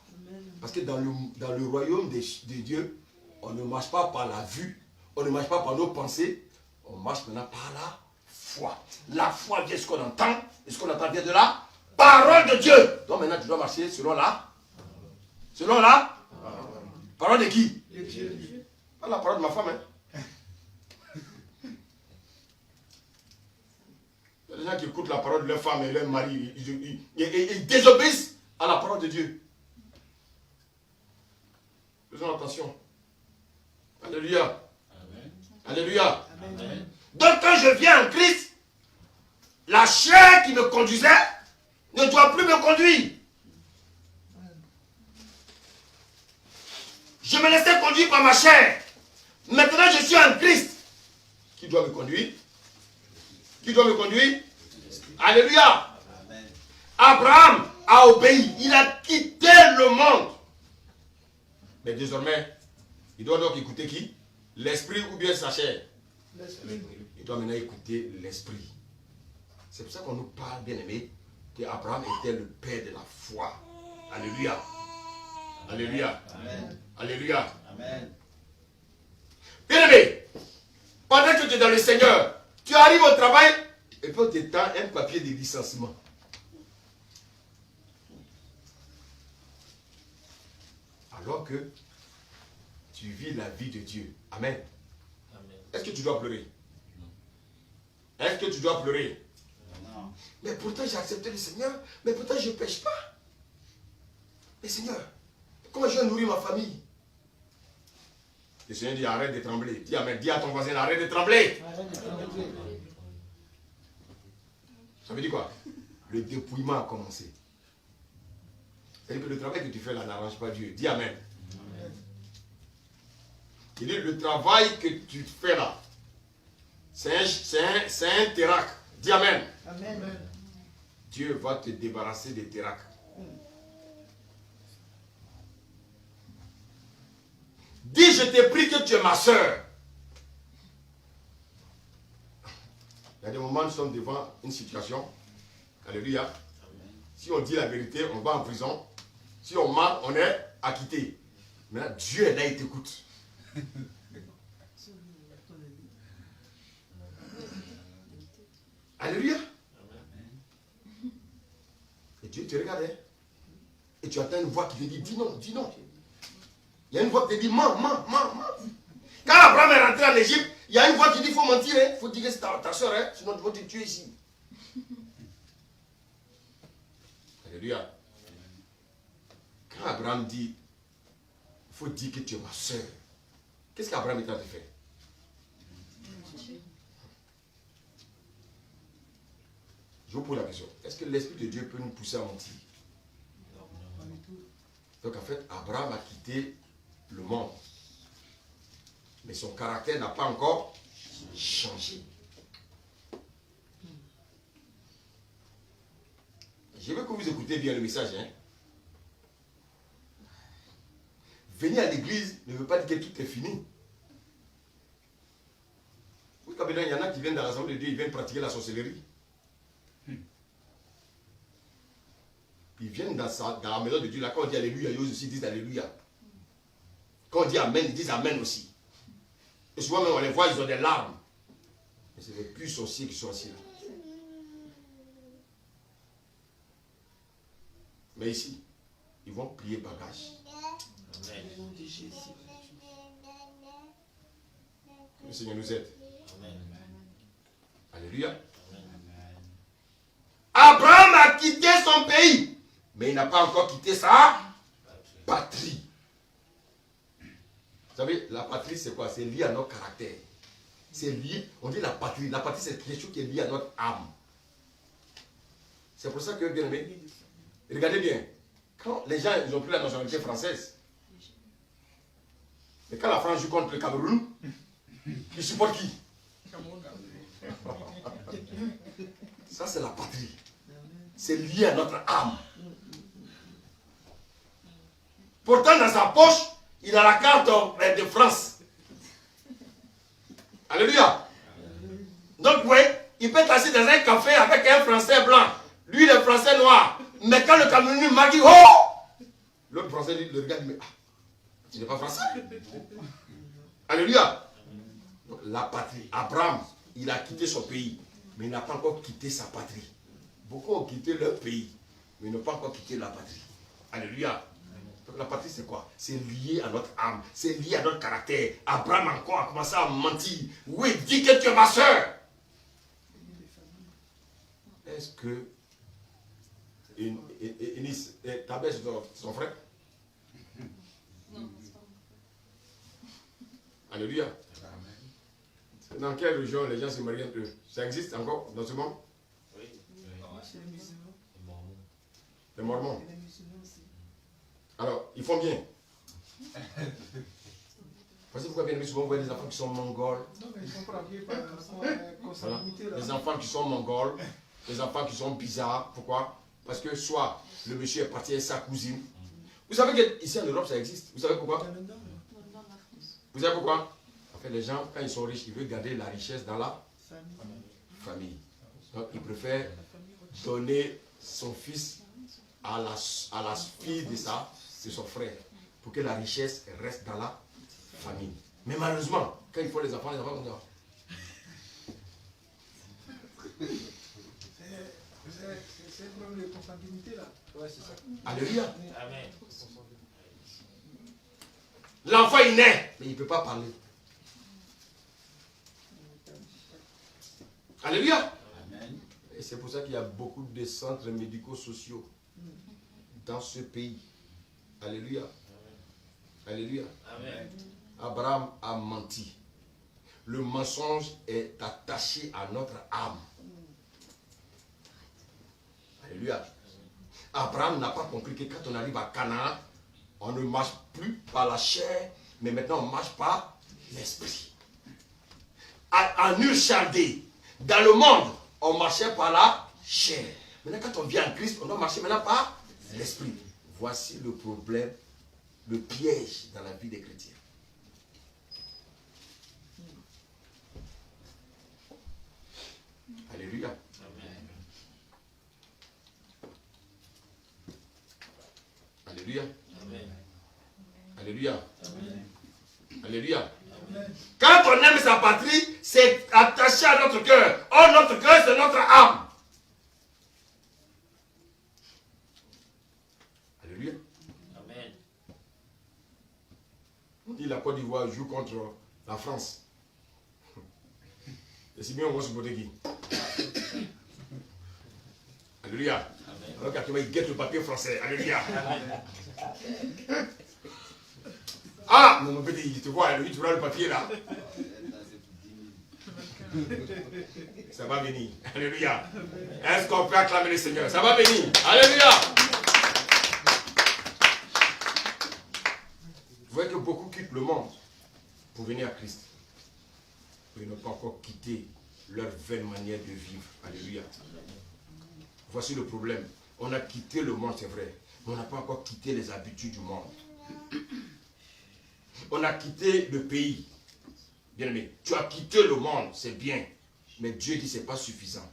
Parce que dans le royaume de Dieu, on ne marche pas par la vue, on ne marche pas par nos pensées, on marche maintenant par la foi. La foi vient de ce qu'on entend, et ce qu'on entend vient de la parole de Dieu. Donc maintenant tu dois marcher selon la parole de qui? De Dieu. Pas la parole de ma femme, hein. Les gens qui écoutent la parole de leur femme et leur mari, ils désobéissent à la parole de Dieu. Faisons attention. Alléluia. Amen. Alléluia. Amen. Donc quand je viens en Christ, la chair qui me conduisait ne doit plus me conduire. Je me laissais conduire par ma chair. Maintenant je suis en Christ. Qui doit me conduire? Qui doit me conduire? Alléluia. Amen. Abraham a obéi. Il a quitté le monde. Mais désormais, il doit donc écouter qui? L'esprit ou bien sa chair? L'esprit. Il doit maintenant écouter l'esprit. C'est pour ça qu'on nous parle, bien aimé, qu'Abraham était le père de la foi. Alléluia. Alléluia. Amen. Alléluia. Amen. Bien aimé, pendant que tu es dans le Seigneur, tu arrives au travail et puis on t'étend un papier de licenciement. alors que tu vis la vie de Dieu. Amen. Amen. Est-ce que tu dois pleurer? Est-ce que tu dois pleurer? Non. Mais pourtant j'ai accepté le Seigneur, mais pourtant je ne pêche pas. Mais Seigneur, comment je vais nourrir ma famille? Le Seigneur dit arrête de trembler. Dis Amen. Dis à ton voisin arrête de trembler. Arrête de trembler. Ça veut dire quoi? Le dépouillement a commencé. C'est-à-dire que le travail que tu fais là n'arrange pas Dieu. Dis Amen. Il dit le travail que tu fais là, c'est un térac. Dis Amen. Amen. Dieu va te débarrasser des téracs. Dis, je t'ai pris que tu es ma soeur. Il y a des moments où nous sommes devant une situation. Alléluia. Si on dit la vérité, on va en prison. Si on ment, on est acquitté. Maintenant, Dieu est là, il t'écoute. Alléluia. Et Dieu te regarde. Et tu entends une voix qui te dit, dis non, dis non. Il y a une voix qui te dit, mens. Quand Abraham est rentré en Égypte, il y a une voix qui dit, il faut mentir. Il faut dire que c'est ta soeur, sinon tu vas te tuer ici. Alléluia. Quand Abraham dit, il faut dire que tu es ma soeur, qu'est-ce qu'Abraham est en train de faire? Je vous pose la question. Est-ce que l'Esprit de Dieu peut nous pousser à mentir? Donc en fait, Abraham a quitté le monde. Mais son caractère n'a pas encore changé. Je veux que vous écoutez bien le message. Venir à l'église ne veut pas dire que tout est fini. Oui, comme il y en a qui viennent dans l'assemblée de Dieu, ils viennent pratiquer la sorcellerie. Ils viennent dans la maison de Dieu. Là, quand on dit Alléluia, ils aussi disent Alléluia. Quand on dit Amen, ils disent Amen aussi. Et souvent, même, on les voit, ils ont des larmes. Mais c'est les plus sorciers qui sont assis là. Mais ici, ils vont plier bagage. Amen. Que le Seigneur nous aide. Amen. Alléluia. Abraham a quitté son pays, mais il n'a pas encore quitté sa patrie. Vous savez, la patrie c'est quoi? C'est lié à notre caractère. C'est lié, on dit la patrie. La patrie c'est quelque chose qui est lié à notre âme. C'est pour ça que, bien aimé, regardez bien, quand les gens ils ont pris la nationalité française, mais quand la France joue contre le Cameroun, ils supportent qui? Ça c'est la patrie. C'est lié à notre âme. Pourtant dans sa poche, il a la carte de France. Alléluia. Donc oui, il peut être assis dans un café avec un Français blanc, lui le Français noir. Mais quand le Camerounais m'a dit oh, l'autre Français le regarde, mais tu n'es pas Français. Alléluia. Donc la patrie. Abraham, il a quitté son pays, mais il n'a pas encore quitté sa patrie. Beaucoup ont quitté leur pays, mais ils n'ont pas encore quitté la patrie. Alléluia. Donc la patrie c'est quoi? C'est lié à notre âme, c'est lié à notre caractère. Abraham encore a commencé à mentir. Oui, dis que tu es ma soeur. Est-ce que ta belle c'est son frère? Alléluia. Dans quelle région les gens se marient entre eux? Ça existe encore dans ce monde? Oui. C'est les musulmans. Les Mormons. Et les musulmans aussi. Alors, ils font bien. Vous savez pourquoi bien souvent vous voyez des enfants qui sont mongols? Non, mais ils sont frappés par consanguinité là. Les enfants qui sont mongols, les enfants qui sont bizarres. Pourquoi? Parce que soit le monsieur est parti avec sa cousine. Vous savez qu'ici en Europe ça existe. Vous savez pourquoi? Vous savez pourquoi? En fait, les gens, quand ils sont riches, ils veulent garder la richesse dans la famille. Donc, ils préfèrent donner son fils à la fille de son frère pour que la richesse reste dans la famille. Mais malheureusement, quand ils font les enfants vont dire c'est un problème de consanguinité là. Alléluia. Amen. L'enfant il naît, mais il ne peut pas parler. Alléluia. Amen. Et c'est pour ça qu'il y a beaucoup de centres médico-sociaux dans ce pays. Alléluia. Alléluia. Amen. Abraham a menti. Le mensonge est attaché à notre âme. Alléluia. Abraham n'a pas compris que quand on arrive à Canaan, on ne marche plus par la chair, mais maintenant on marche par l'esprit. En Ur-Chaldée, dans le monde, on marchait par la chair. Maintenant, quand on vient en Christ, on doit marcher maintenant par l'esprit. Voici le problème, le piège dans la vie des chrétiens. Alléluia. Amen. Alléluia. Amen. Alléluia. Amen. Alléluia. Quand on aime sa patrie, c'est attaché à notre cœur. Or, notre cœur, c'est notre âme. Alléluia. Amen. On dit la Côte d'Ivoire joue contre la France. Et si bien on va supporter qui? Alléluia. Amen. Alors qu'actuellement, il guette le papier français. Alléluia. Ah, mon petit, tu vois, lui, tu vois le papier là. Ça va venir. Alléluia. Est-ce qu'on peut acclamer le Seigneur? Ça va venir. Alléluia. Vous voyez que beaucoup quittent le monde pour venir à Christ. Ils n'ont pas encore quitté leur vaine manière de vivre. Alléluia. Voici le problème. On a quitté le monde, c'est vrai, mais on n'a pas encore quitté les habitudes du monde. On a quitté le pays. Bien aimé, tu as quitté le monde, c'est bien. Mais Dieu dit que ce n'est pas suffisant.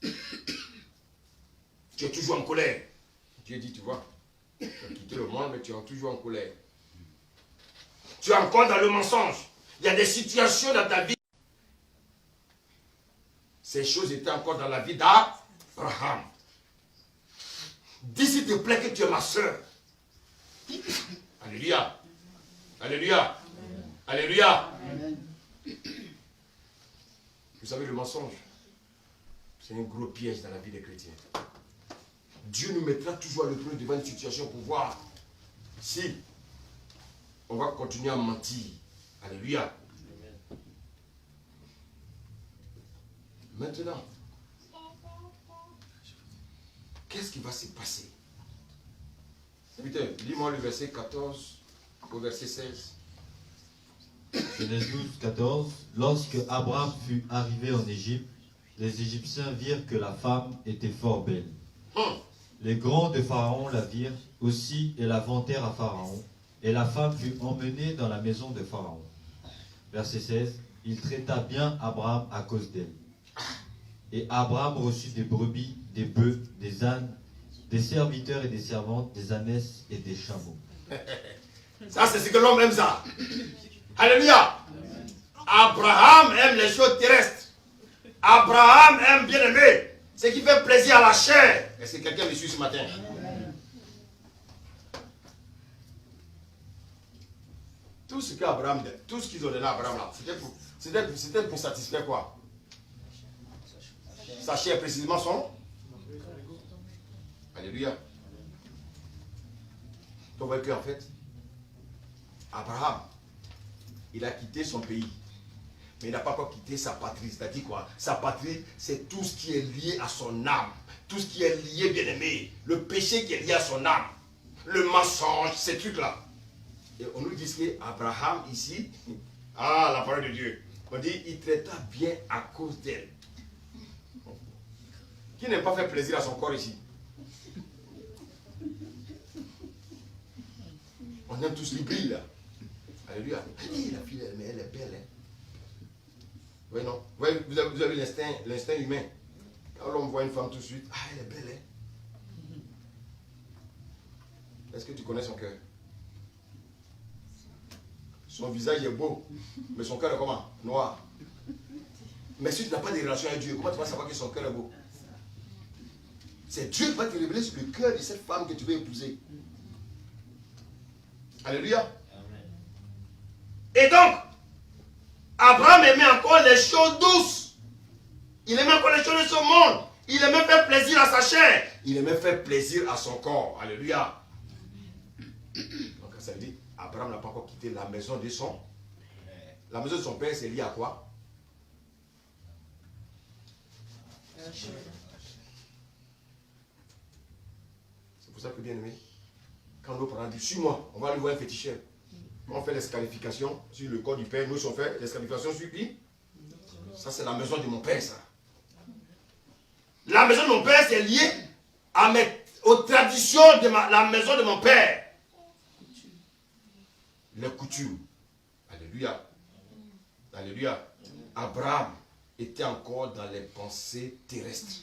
Tu es toujours en colère. Dieu dit, tu vois, tu as quitté le monde, mais tu es toujours en colère. Tu es encore dans le mensonge. Il y a des situations dans ta vie. Ces choses étaient encore dans la vie d'Abraham. Dis s'il te plaît que tu es ma soeur. Alléluia. Alléluia. Alléluia. Vous savez, le mensonge, c'est un gros piège dans la vie des chrétiens. Dieu nous mettra toujours à le prendre devant une situation pour voir si on va continuer à mentir. Alléluia. Maintenant, qu'est-ce qui va se passer? Putain, lis-moi le verset 14 au verset 16. Genèse 12, 14. Lorsque Abraham fut arrivé en Égypte, les Égyptiens virent que la femme était fort belle. Les grands de Pharaon la virent aussi et la vantèrent à Pharaon. Et la femme fut emmenée dans la maison de Pharaon. Verset 16. Il traita bien Abraham à cause d'elle. Et Abraham reçut des brebis, des bœufs, des ânes, des serviteurs et des servantes, des ânesses et des chameaux. Ça, c'est ce que l'homme aime ça. Alléluia. Abraham aime les choses terrestres. Abraham aime bien aimer ce qui fait plaisir à la chair. Est-ce que quelqu'un me suit ce matin? Tout ce qu'Abraham, tout ce qu'ils ont donné à Abraham là, c'était pour satisfaire quoi? Sa chair, précisément son. Alléluia. Donc, vous voyez qu'en fait, Abraham, il a quitté son pays. Mais il n'a pas encore quitté sa patrie. C'est-à-dire quoi? Sa patrie, c'est tout ce qui est lié à son âme. Tout ce qui est lié, bien aimé. Le péché qui est lié à son âme. Le mensonge, ces trucs-là. Et on nous dit qu'Abraham, ici, la parole de Dieu, on dit, il traita bien à cause d'elle. Qui n'aime pas faire plaisir à son corps ici? On aime tous les brilles là. Alléluia. La fille, elle est belle. Hein? Oui, non. Vous avez l'instinct humain. Quand l'homme voit une femme tout de suite, elle est belle. Hein? Est-ce que tu connais son cœur? Son visage est beau, mais son cœur est comment? Noir. Mais si tu n'as pas de relation avec Dieu, comment tu vas savoir que son cœur est beau? C'est Dieu qui va te révéler sur le cœur de cette femme que tu veux épouser. Alléluia. Amen. Et donc, Abraham aimait encore les choses douces. Il aimait encore les choses de ce monde. Il aimait faire plaisir à sa chair. Il aimait faire plaisir à son corps. Alléluia. Donc ça veut dire, Abraham n'a pas encore quitté la maison de son. La maison de son père, c'est lié à quoi? C'est pour ça que, bien aimé, quand nos parents disent, suis-moi, on va aller voir un féticheur. Quand on fait les scarifications sur le corps du père, nous on fait les scarifications sur qui? Ça, c'est la maison de mon père, ça. La maison de mon père, c'est lié aux traditions de la maison de mon père. Les coutumes. Alléluia. Alléluia. Abraham était encore dans les pensées terrestres.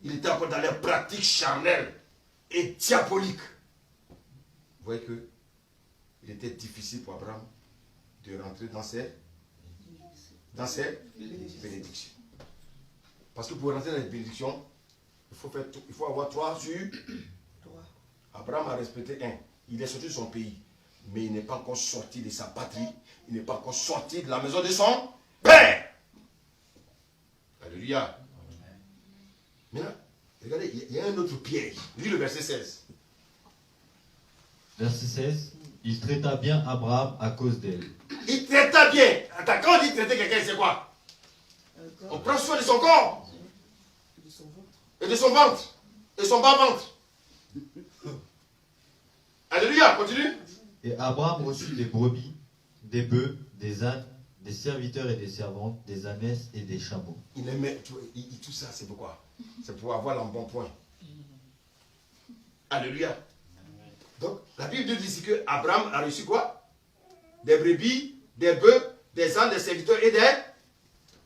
Il était encore dans les pratiques charnelles et diaboliques. Vous voyez que il était difficile pour Abraham de rentrer dans ses bénédictions. Parce que pour rentrer dans les bénédictions, il faut avoir 3 sur 3. Abraham a respecté 1. Il est sorti de son pays, mais il n'est pas encore sorti de sa patrie. Il n'est pas encore sorti de la maison de son père. Alléluia. Maintenant, regardez, il y a un autre piège. Lis le verset 16. Verset 16. Il traita bien Abraham à cause d'elle. Il traita bien. Attends, quand on dit traiter quelqu'un, c'est quoi? On prend soin de son corps. Et de son ventre. Et son bas-ventre. Alléluia, continue. Et Abraham reçut des brebis, des bœufs, des ânes, des serviteurs et des servantes, des ânesses et des chameaux. Il aimait tout ça, c'est pourquoi? C'est pour avoir l'embonpoint. Alléluia. Donc, la Bible dit ici que Abraham a reçu quoi? Des brebis, des bœufs, des ânes, des serviteurs et des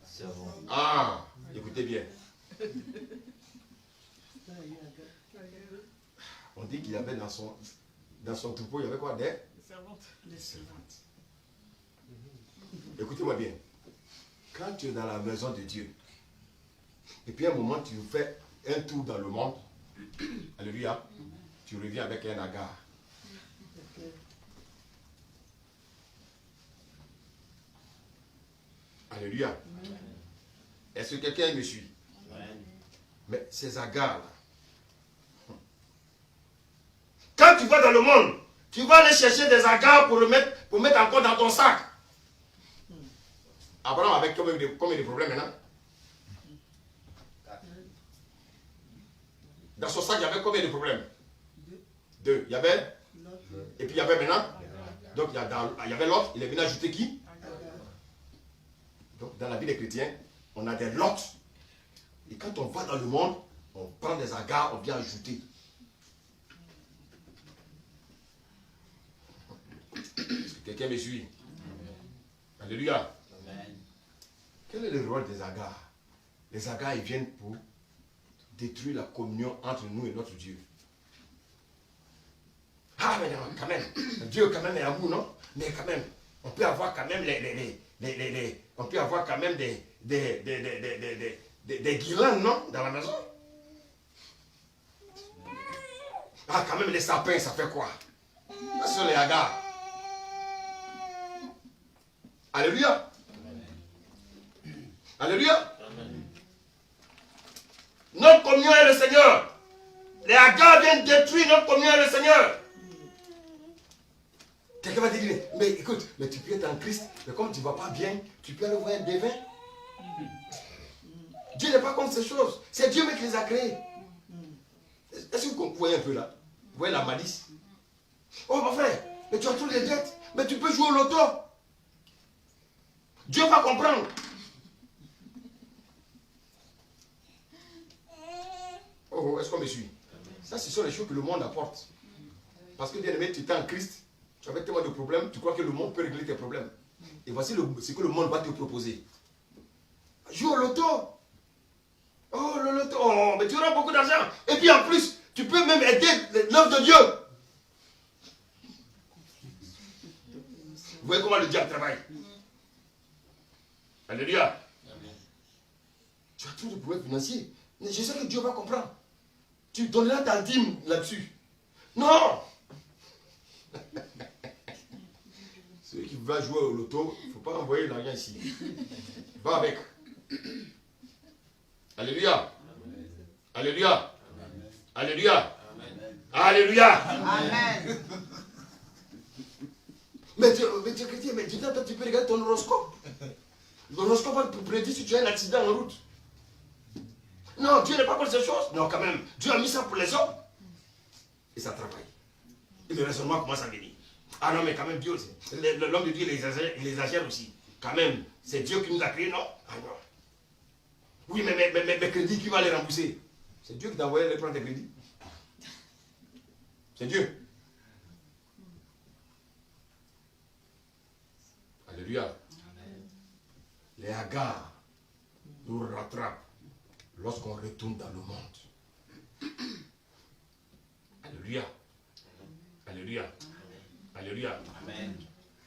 servantes. Ah, écoutez bien. On dit qu'il y avait dans son troupeau, il y avait quoi? Des servantes. Des servantes. Écoutez-moi bien. Quand tu es dans la maison de Dieu, et puis à un moment tu fais un tour dans le monde, alléluia, tu reviens avec un agar. Alléluia. Est-ce que quelqu'un me suit? Mais ces agars-là, quand tu vas dans le monde, tu vas aller chercher des agars pour mettre encore dans ton sac. Abraham avait combien de problèmes maintenant? Dans son sac, il y avait combien de problèmes? 2. Il y avait? Et puis il y avait maintenant? Donc il y avait l'autre, il est venu ajouter qui? Donc dans la vie des chrétiens, on a des lots. Et quand on va dans le monde, on prend des agars, on vient ajouter. Est-ce que quelqu'un me suit? Alléluia. Amen. Quel est le rôle des agars? Les agars, ils viennent pour détruire la communion entre nous et notre Dieu. Ah, mais non, quand même, Dieu quand même est à vous, non? Mais quand même, on peut avoir quand même on peut avoir quand même des guirlandes, non? Dans la maison. Ah, quand même, les sapins, ça fait quoi? Ça sont les agars. Alléluia. Alléluia. Notre communion est le Seigneur. Les agars viennent détruire notre communion est le Seigneur. Quelqu'un va te dire, mais écoute, mais tu peux être en Christ, mais comme tu ne vas pas bien, tu peux aller voir un devin. Dieu n'est pas contre ces choses. C'est Dieu même qui les a créées. Est-ce que vous voyez un peu là? Vous voyez la malice? Oh mon frère, mais tu as toutes les dettes, mais tu peux jouer au loto. Dieu va comprendre. Oh, est-ce qu'on me suit? Ça, ce sont les choses que le monde apporte. Parce que bien aimé, tu es en Christ, tu as tellement de problèmes, tu crois que le monde peut régler tes problèmes. Et voici ce que le monde va te proposer. Joue au loto. Oh, le loto. Oh, mais tu auras beaucoup d'argent. Et puis en plus, tu peux même aider l'œuvre de Dieu. Vous voyez comment le diable travaille? Alléluia. Tu as trop de problèmes financiers. Mais je sais que Dieu va comprendre. Tu donneras ta dîme là-dessus. Non. Ceux qui vas jouer au loto, il ne faut pas envoyer l'argent ici. Va avec. Alléluia. Alléluia. Alléluia. Alléluia. Amen. Mais tu es chrétien, mais tu peux regarder ton horoscope. L'horoscope va te prédire si tu as un accident en route. Non, Dieu n'est pas pour ces choses. Non, quand même. Dieu a mis ça pour les hommes. Et ça travaille. Et le raisonnement commence à venir. Ah non, mais quand même, Dieu, l'homme de Dieu, il exagère aussi. Quand même, c'est Dieu qui nous a créés, non? Ah non. Oui, mais crédit, qui va les rembourser? C'est Dieu qui t'a envoyé les prendre des crédits. C'est Dieu. Alléluia. Les hagards nous rattrapent lorsqu'on retourne dans le monde. Alléluia. Alléluia. Alléluia. Amen.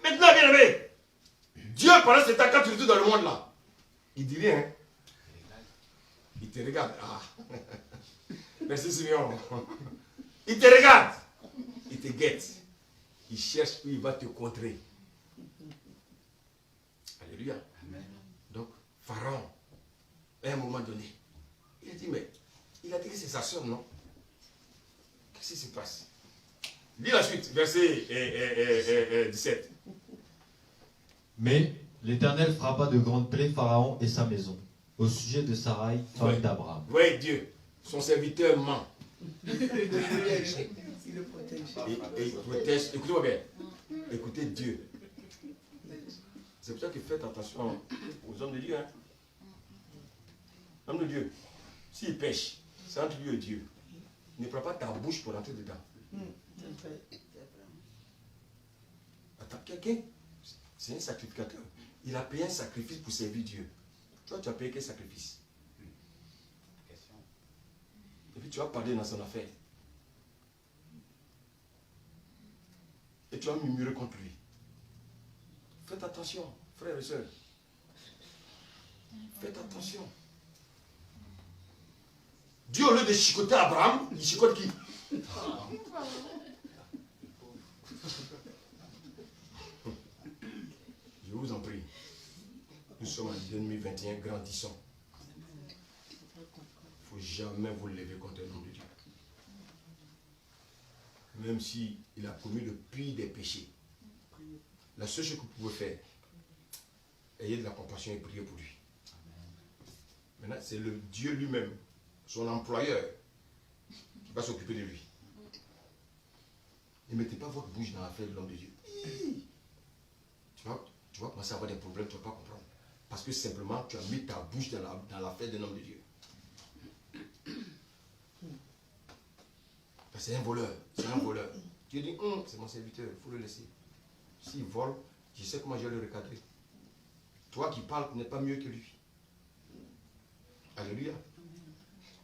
Maintenant, bien aimé, Dieu, pendant ce temps, quand tu retournes dans le monde là, il dit rien. Il te regarde. Ah. Merci Simeon. Il te regarde. Il te guette. Il cherche où il va te contrer. Alléluia. Amen. Donc, Pharaon, à un moment donné, il a dit, mais il a dit que c'est sa soeur, non? Qu'est-ce qui se passe? Lis la suite, verset 17. Mais l'Éternel frappa de grandes plaies Pharaon et sa maison, au sujet de Sarai, femme Ouais. d'Abraham. Voyez Dieu, son serviteur ment. Il le protège. Il le protège. Et il protège. Écoutez-moi bien. Écoutez Dieu. C'est pour ça que faites attention aux hommes de Dieu. Hein. Homme de Dieu, s'il pêche, c'est entre lui et Dieu. Ne prends pas ta bouche pour rentrer dedans. Attends, quelqu'un, c'est un sacrificateur. Il a payé un sacrifice pour servir Dieu. Toi, tu as payé quel sacrifice? Question. Et puis tu vas parler dans son affaire. Et tu vas murmurer contre lui. Faites attention, frères et sœurs. Faites attention. Dieu, au lieu de chicoter Abraham, il chicote qui? Je vous en prie. Nous sommes en 2021, grandissons. Il ne faut jamais vous lever contre un homme de Dieu. Même s'il a commis le pire des péchés. La seule chose que vous pouvez faire, ayez de la compassion et prier pour lui. Maintenant, c'est le Dieu lui-même, son employeur, qui va s'occuper de lui. Ne mettez pas votre bouche dans l'affaire de l'homme de Dieu. Tu vas commencer à avoir des problèmes, tu ne vas pas comprendre. Parce que simplement, tu as mis ta bouche dans l'affaire d'un homme de Dieu. C'est un voleur, c'est un voleur. Dieu dit, c'est mon serviteur, il faut le laisser. S'il vole, je sais comment je vais le recadrer. Toi qui parles, tu n'es pas mieux que lui. Alléluia.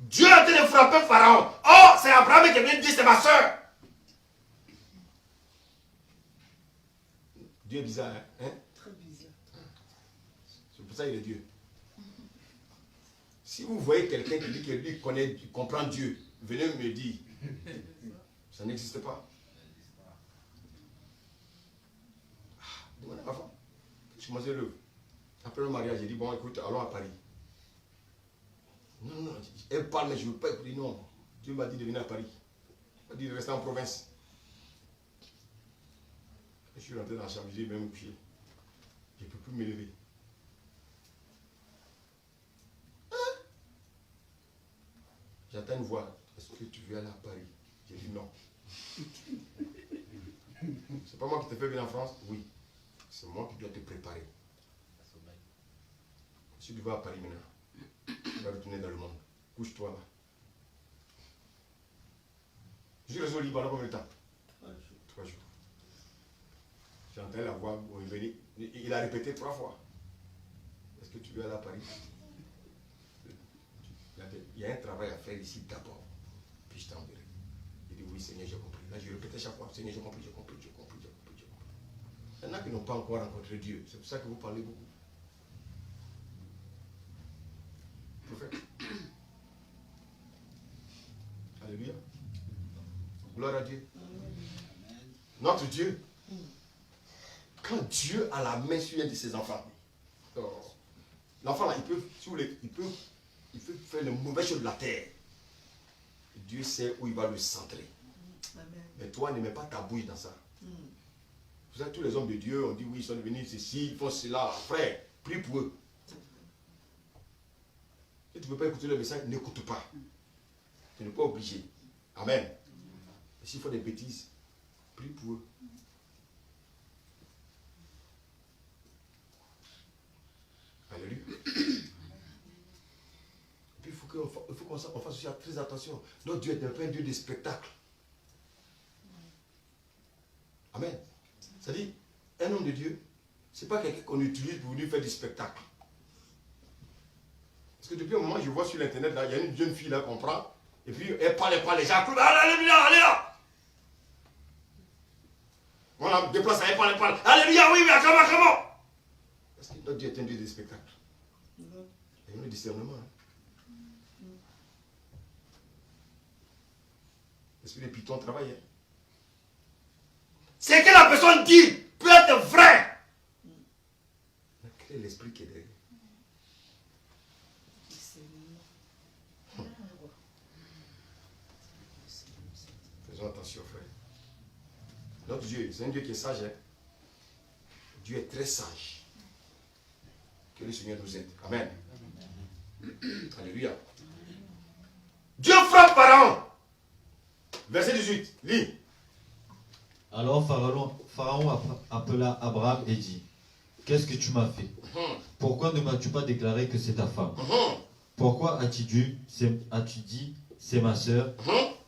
Dieu a été de frapper Pharaon. Oh, c'est Abraham qui vient de dire, c'est ma soeur. Dieu est bizarre, hein? Très bizarre. C'est pour ça qu'il est Dieu. Si vous voyez quelqu'un qui dit que lui connaît, comprend Dieu, venez me dire. Ça n'existe pas. Avant, je commençais le. Après le mariage, j'ai dit, bon, écoute, allons à Paris. Non, elle parle, mais je ne veux pas écouter. Non, Dieu m'a dit de venir à Paris. Il m'a dit de rester en province. Je suis rentré dans la chambre, j'ai même couché. Je ne peux plus me lever. J'entends une voix. Est-ce que tu veux aller à Paris? J'ai dit non. C'est pas moi qui te fais venir en France? Oui. C'est moi qui dois te préparer. Si tu vas à Paris maintenant, tu vas retourner dans le monde. Couche-toi là. Je suis résolu pendant combien de temps? 3 jours. J'entends la voix où il venait. Il a répété 3 fois. Est-ce que tu veux aller à Paris? Il y a un travail à faire ici d'abord. Puis je t'enverrai. Il dit oui Seigneur, j'ai compris. Là je répétais chaque fois. Seigneur, j'ai compris, j'ai compris, j'ai compris, j'ai compris, j'ai compris. Il y en a qui n'ont pas encore rencontré Dieu. C'est pour ça que vous parlez beaucoup. Prophète. Alléluia. Gloire à Dieu. Notre Dieu, quand Dieu a la main sur un de ses enfants, l'enfant là, il peut faire le mauvais chose de la terre. Dieu sait où il va le centrer. Amen. Mais toi, ne mets pas ta bouche dans ça. Vous savez, tous les hommes de Dieu ont dit oui, ils sont devenus ceci, ils font cela. Frère, prie pour eux. Si tu ne veux pas écouter le message, n'écoute pas. Tu n'es pas obligé. Amen. Et s'ils font des bêtises, prie pour eux. Alléluia. Et puis il faut qu'on fasse aussi très attention. Notre Dieu est un peu un Dieu de spectacle. Amen. C'est-à-dire, un homme de Dieu, ce n'est pas quelqu'un qu'on utilise pour lui faire du spectacle. Parce que depuis un moment, je vois sur l'internet, il y a une jeune fille là qu'on prend, et puis elle parle, les gens applaudissent, alléluia, allez là. On la déplace, elle parle, alléluia, oui, comment. Parce que notre Dieu est un Dieu de spectacle. Il y a un discernement. L'esprit de Python travaille. C'est que la personne dit peut être vrai. Mais quel est l'esprit qui est derrière? Faisons attention, frère. Notre Dieu, c'est un Dieu qui est sage. Hein? Dieu est très sage. Que le Seigneur nous aide. Amen. Alléluia. Dieu frappe Pharaon. Verset 18. Lis. Alors Pharaon appela Abraham et dit, qu'est-ce que tu m'as fait? Pourquoi ne m'as-tu pas déclaré que c'est ta femme? Pourquoi as-tu dit, c'est ma sœur?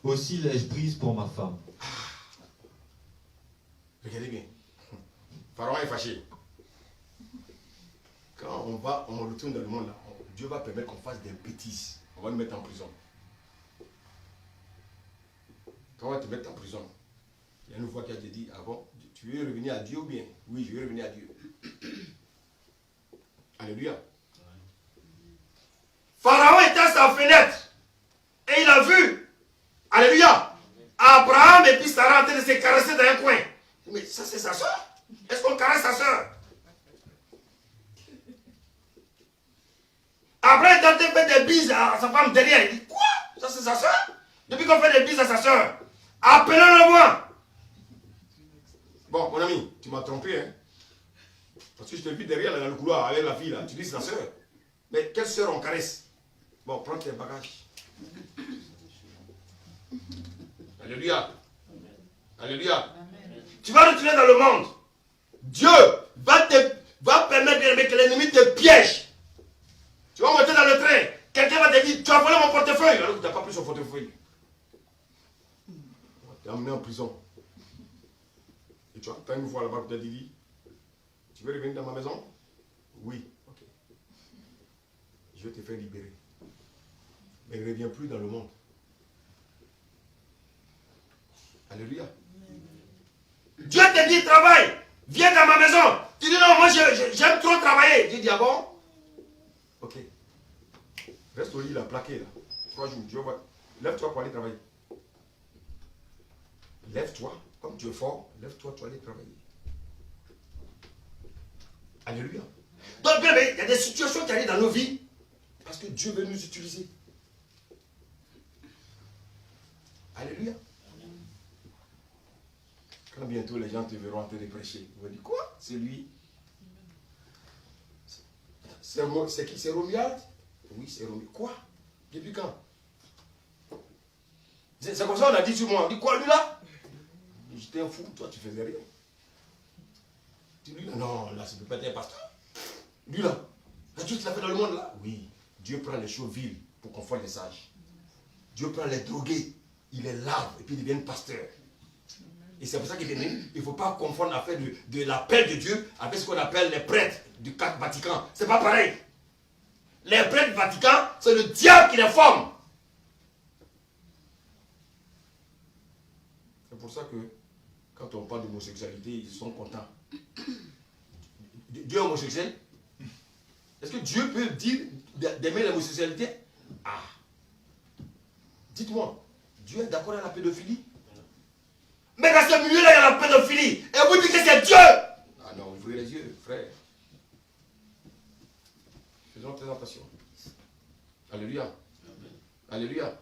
Aussi l'ai-je prise pour ma femme. Regardez bien. Pharaon est fâché. Quand on retourne dans le monde, là, Dieu va permettre qu'on fasse des bêtises. On va nous mettre en prison. Quand on va te mettre en prison, il y a une voix qui a dit, ah bon, tu veux revenir à Dieu ou bien? Oui, je veux revenir à Dieu. Alléluia. Pharaon était à sa fenêtre et il a vu, alléluia, Abraham et puis Sarah en train de se caresser dans un coin. Mais ça c'est sa soeur? Est-ce qu'on caresse sa soeur? Abraham est en train de faire des bises à sa femme derrière. Il dit, quoi? Ça c'est sa soeur? Depuis qu'on fait des bises à sa soeur, appelons-le moi. Bon, mon ami, tu m'as trompé, hein? Parce que je t'ai vu derrière là, dans le couloir avec la fille là. Tu dis c'est la soeur. Mais quelle soeur on caresse? Bon, prends tes bagages. Alléluia. Alléluia. Tu vas retourner dans le monde. Dieu va permettre que l'ennemi te piège. Tu vas monter dans le train. Quelqu'un va te dire, tu as volé mon portefeuille. Alors que tu n'as pas pris son portefeuille. Tu es emmené en prison. Et tu attends une fois là-bas pour te dire, tu veux revenir dans ma maison? Oui, ok. Je vais te faire libérer. Mais ne reviens plus dans le monde. Alléluia. Dieu te dit, travaille. Viens dans ma maison. Tu dis, non, moi j'aime trop travailler. Dieu dit, ah bon? Ok. Reste au lit là, plaqué là. 3 jours. Dieu va. Lève-toi pour aller travailler. Lève-toi. Comme tu es fort, lève-toi, tu vas aller travailler. Alléluia. Donc, bien, il y a des situations qui arrivent dans nos vies parce que Dieu veut nous utiliser. Alléluia. Quand bientôt les gens te verront en train de prêcher, ils vont dire, quoi? C'est lui? C'est qui? C'est Romuald? Oui, c'est Romuald. Quoi? Depuis quand? C'est comme ça qu'on a dit sur moi. On dit quoi, lui là? J'étais un fou, toi tu faisais rien. Lui là, non, là, ça ne peut pas être un pasteur. Lui là, tout ce qu'il a fait dans le monde là. Oui, Dieu prend les choses viles pour qu'on fasse les sages. Dieu prend les drogués, il les lave et puis ils deviennent pasteurs. Et c'est pour ça qu'il ne faut pas confondre l'affaire de l'appel de Dieu avec ce qu'on appelle les prêtres du Vatican. C'est pas pareil. Les prêtres du Vatican, c'est le diable qui les forme. C'est pour ça que quand on parle d'homosexualité, ils sont contents. Dieu est homosexuel? Est-ce que Dieu peut dire d'aimer l'homosexualité? Ah! Dites-moi, Dieu est d'accord avec la pédophilie? Mais dans ce milieu-là, il y a la pédophilie. Et vous dites que c'est Dieu! Ah non, il ouvrir les yeux, frère. Faisons très attention. Alléluia. Alléluia.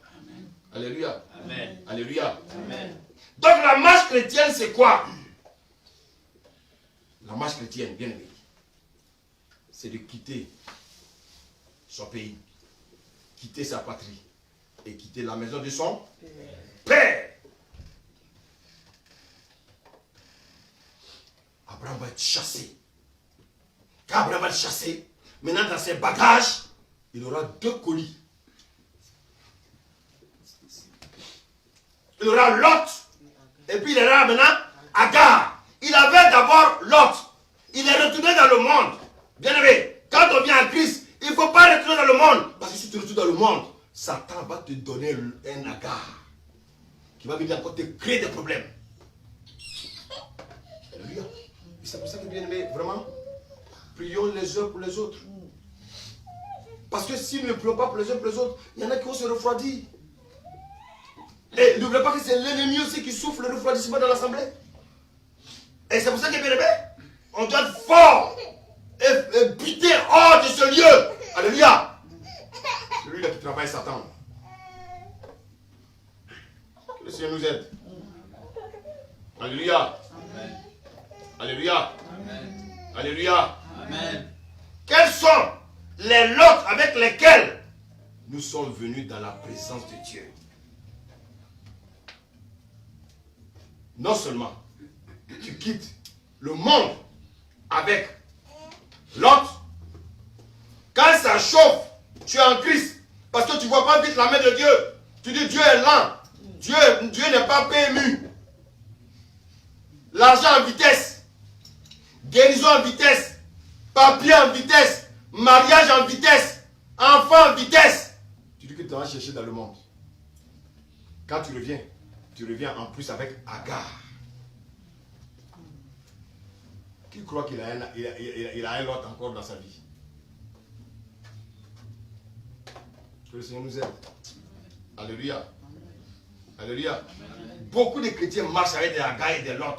Alléluia. Amen. Alléluia. Amen. Donc la marche chrétienne, c'est quoi? La marche chrétienne, bien aimé, c'est de quitter son pays, quitter sa patrie et quitter la maison de son père. Abraham va être chassé. Quand Abraham va être chassé, maintenant dans ses bagages, il aura 2 colis. Il aura Lot, et puis il aura maintenant Agar. Il avait d'abord Lot. Il est retourné dans le monde. Bien aimé, quand on vient en Christ, il ne faut pas retourner dans le monde. Parce que si tu retournes dans le monde, Satan va te donner un Agar qui va venir encore te créer des problèmes. Alléluia. Et c'est pour ça que, bien aimé, vraiment, prions les uns pour les autres. Parce que si nous ne prions pas pour les uns pour les autres, il y en a qui vont se refroidir. Et n'oubliez pas que c'est l'ennemi aussi qui souffle le refroidissement dans l'assemblée. Et c'est pour ça que, bien aimé, on doit être fort et buter hors de ce lieu. Alléluia. Celui-là qui travaille Satan. Que le Seigneur nous aide. Alléluia. Amen. Alléluia. Amen. Alléluia. Amen. Quels sont les lots avec lesquels nous sommes venus dans la présence de Dieu? Non seulement tu quittes le monde avec l'autre, quand ça chauffe, tu es en Christ, parce que tu ne vois pas vite la main de Dieu. Tu dis Dieu est lent, Dieu n'est pas PMU. L'argent en vitesse, guérison en vitesse, papier en vitesse, mariage en vitesse, enfant en vitesse. Tu dis que tu vas chercher dans le monde. Quand tu reviens en plus avec Agar. Qui croit qu'il a un lot encore dans sa vie? Que le Seigneur nous aide. Alléluia. Alléluia. Beaucoup de chrétiens marchent avec des Agar et des lots.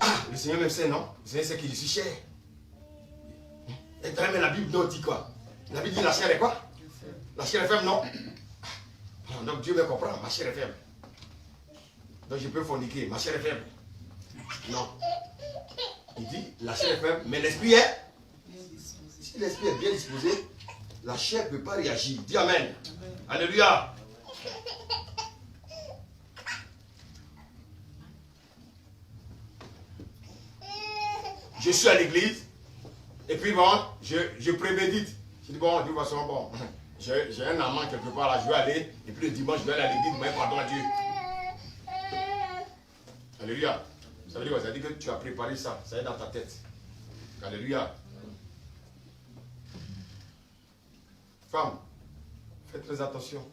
Ah, le Seigneur même sait, non? Le Seigneur sait qu'il est si cher. Et quand même la Bible non dit quoi? La Bible dit la chair est quoi? La chair est faible, non? Donc Dieu me comprend, ma chair est faible. Donc je peux forniquer, ma chair est faible. Non. Il dit, la chair est faible, mais l'esprit est. Si l'esprit est bien disposé, la chair ne peut pas réagir. Dis Amen. Amen. Alléluia. Je suis à l'église, et puis bon, je prémédite. Je dis, bon, de toute façon, bon, j'ai un amant quelque part là, je vais aller, et puis le dimanche, je vais aller à l'église, mais pardon à Dieu. Alléluia. Ça veut dire quoi? Ça veut dire que tu as préparé ça, ça est dans ta tête. Alléluia. Femme, fais très attention.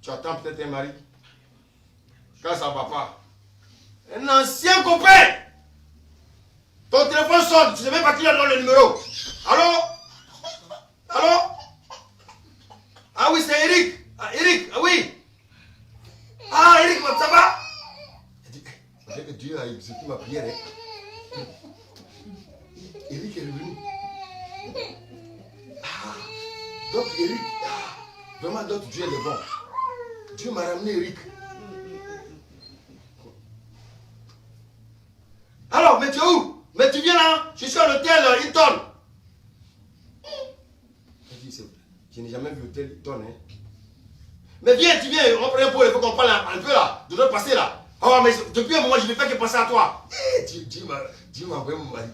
Tu attends peut-être un mari. Quand ça ne va pas, un ancien copain. Ton téléphone sonne, tu ne sais même pas qui a dans le numéro. Allô? Allô? Ah oui, c'est Eric. Ah, Eric, ah oui. Ah, Eric, ça va? J'ai que Dieu a exécuté ma prière. Hein? Eric est revenu. Ah, donc Eric, vraiment, donc Dieu est le bon. Dieu m'a ramené Eric. Alors, mais tu es où? Mais tu viens là? Je suis à l'hôtel Hilton. Je n'ai jamais vu l'hôtel Hilton. Hein? Mais viens, tu viens, on prend un pot, il faut qu'on parle un peu là. Je dois passer là. Oh, mais depuis un moment, je ne fais que penser à toi. Dieu m'a envoyé mon mari.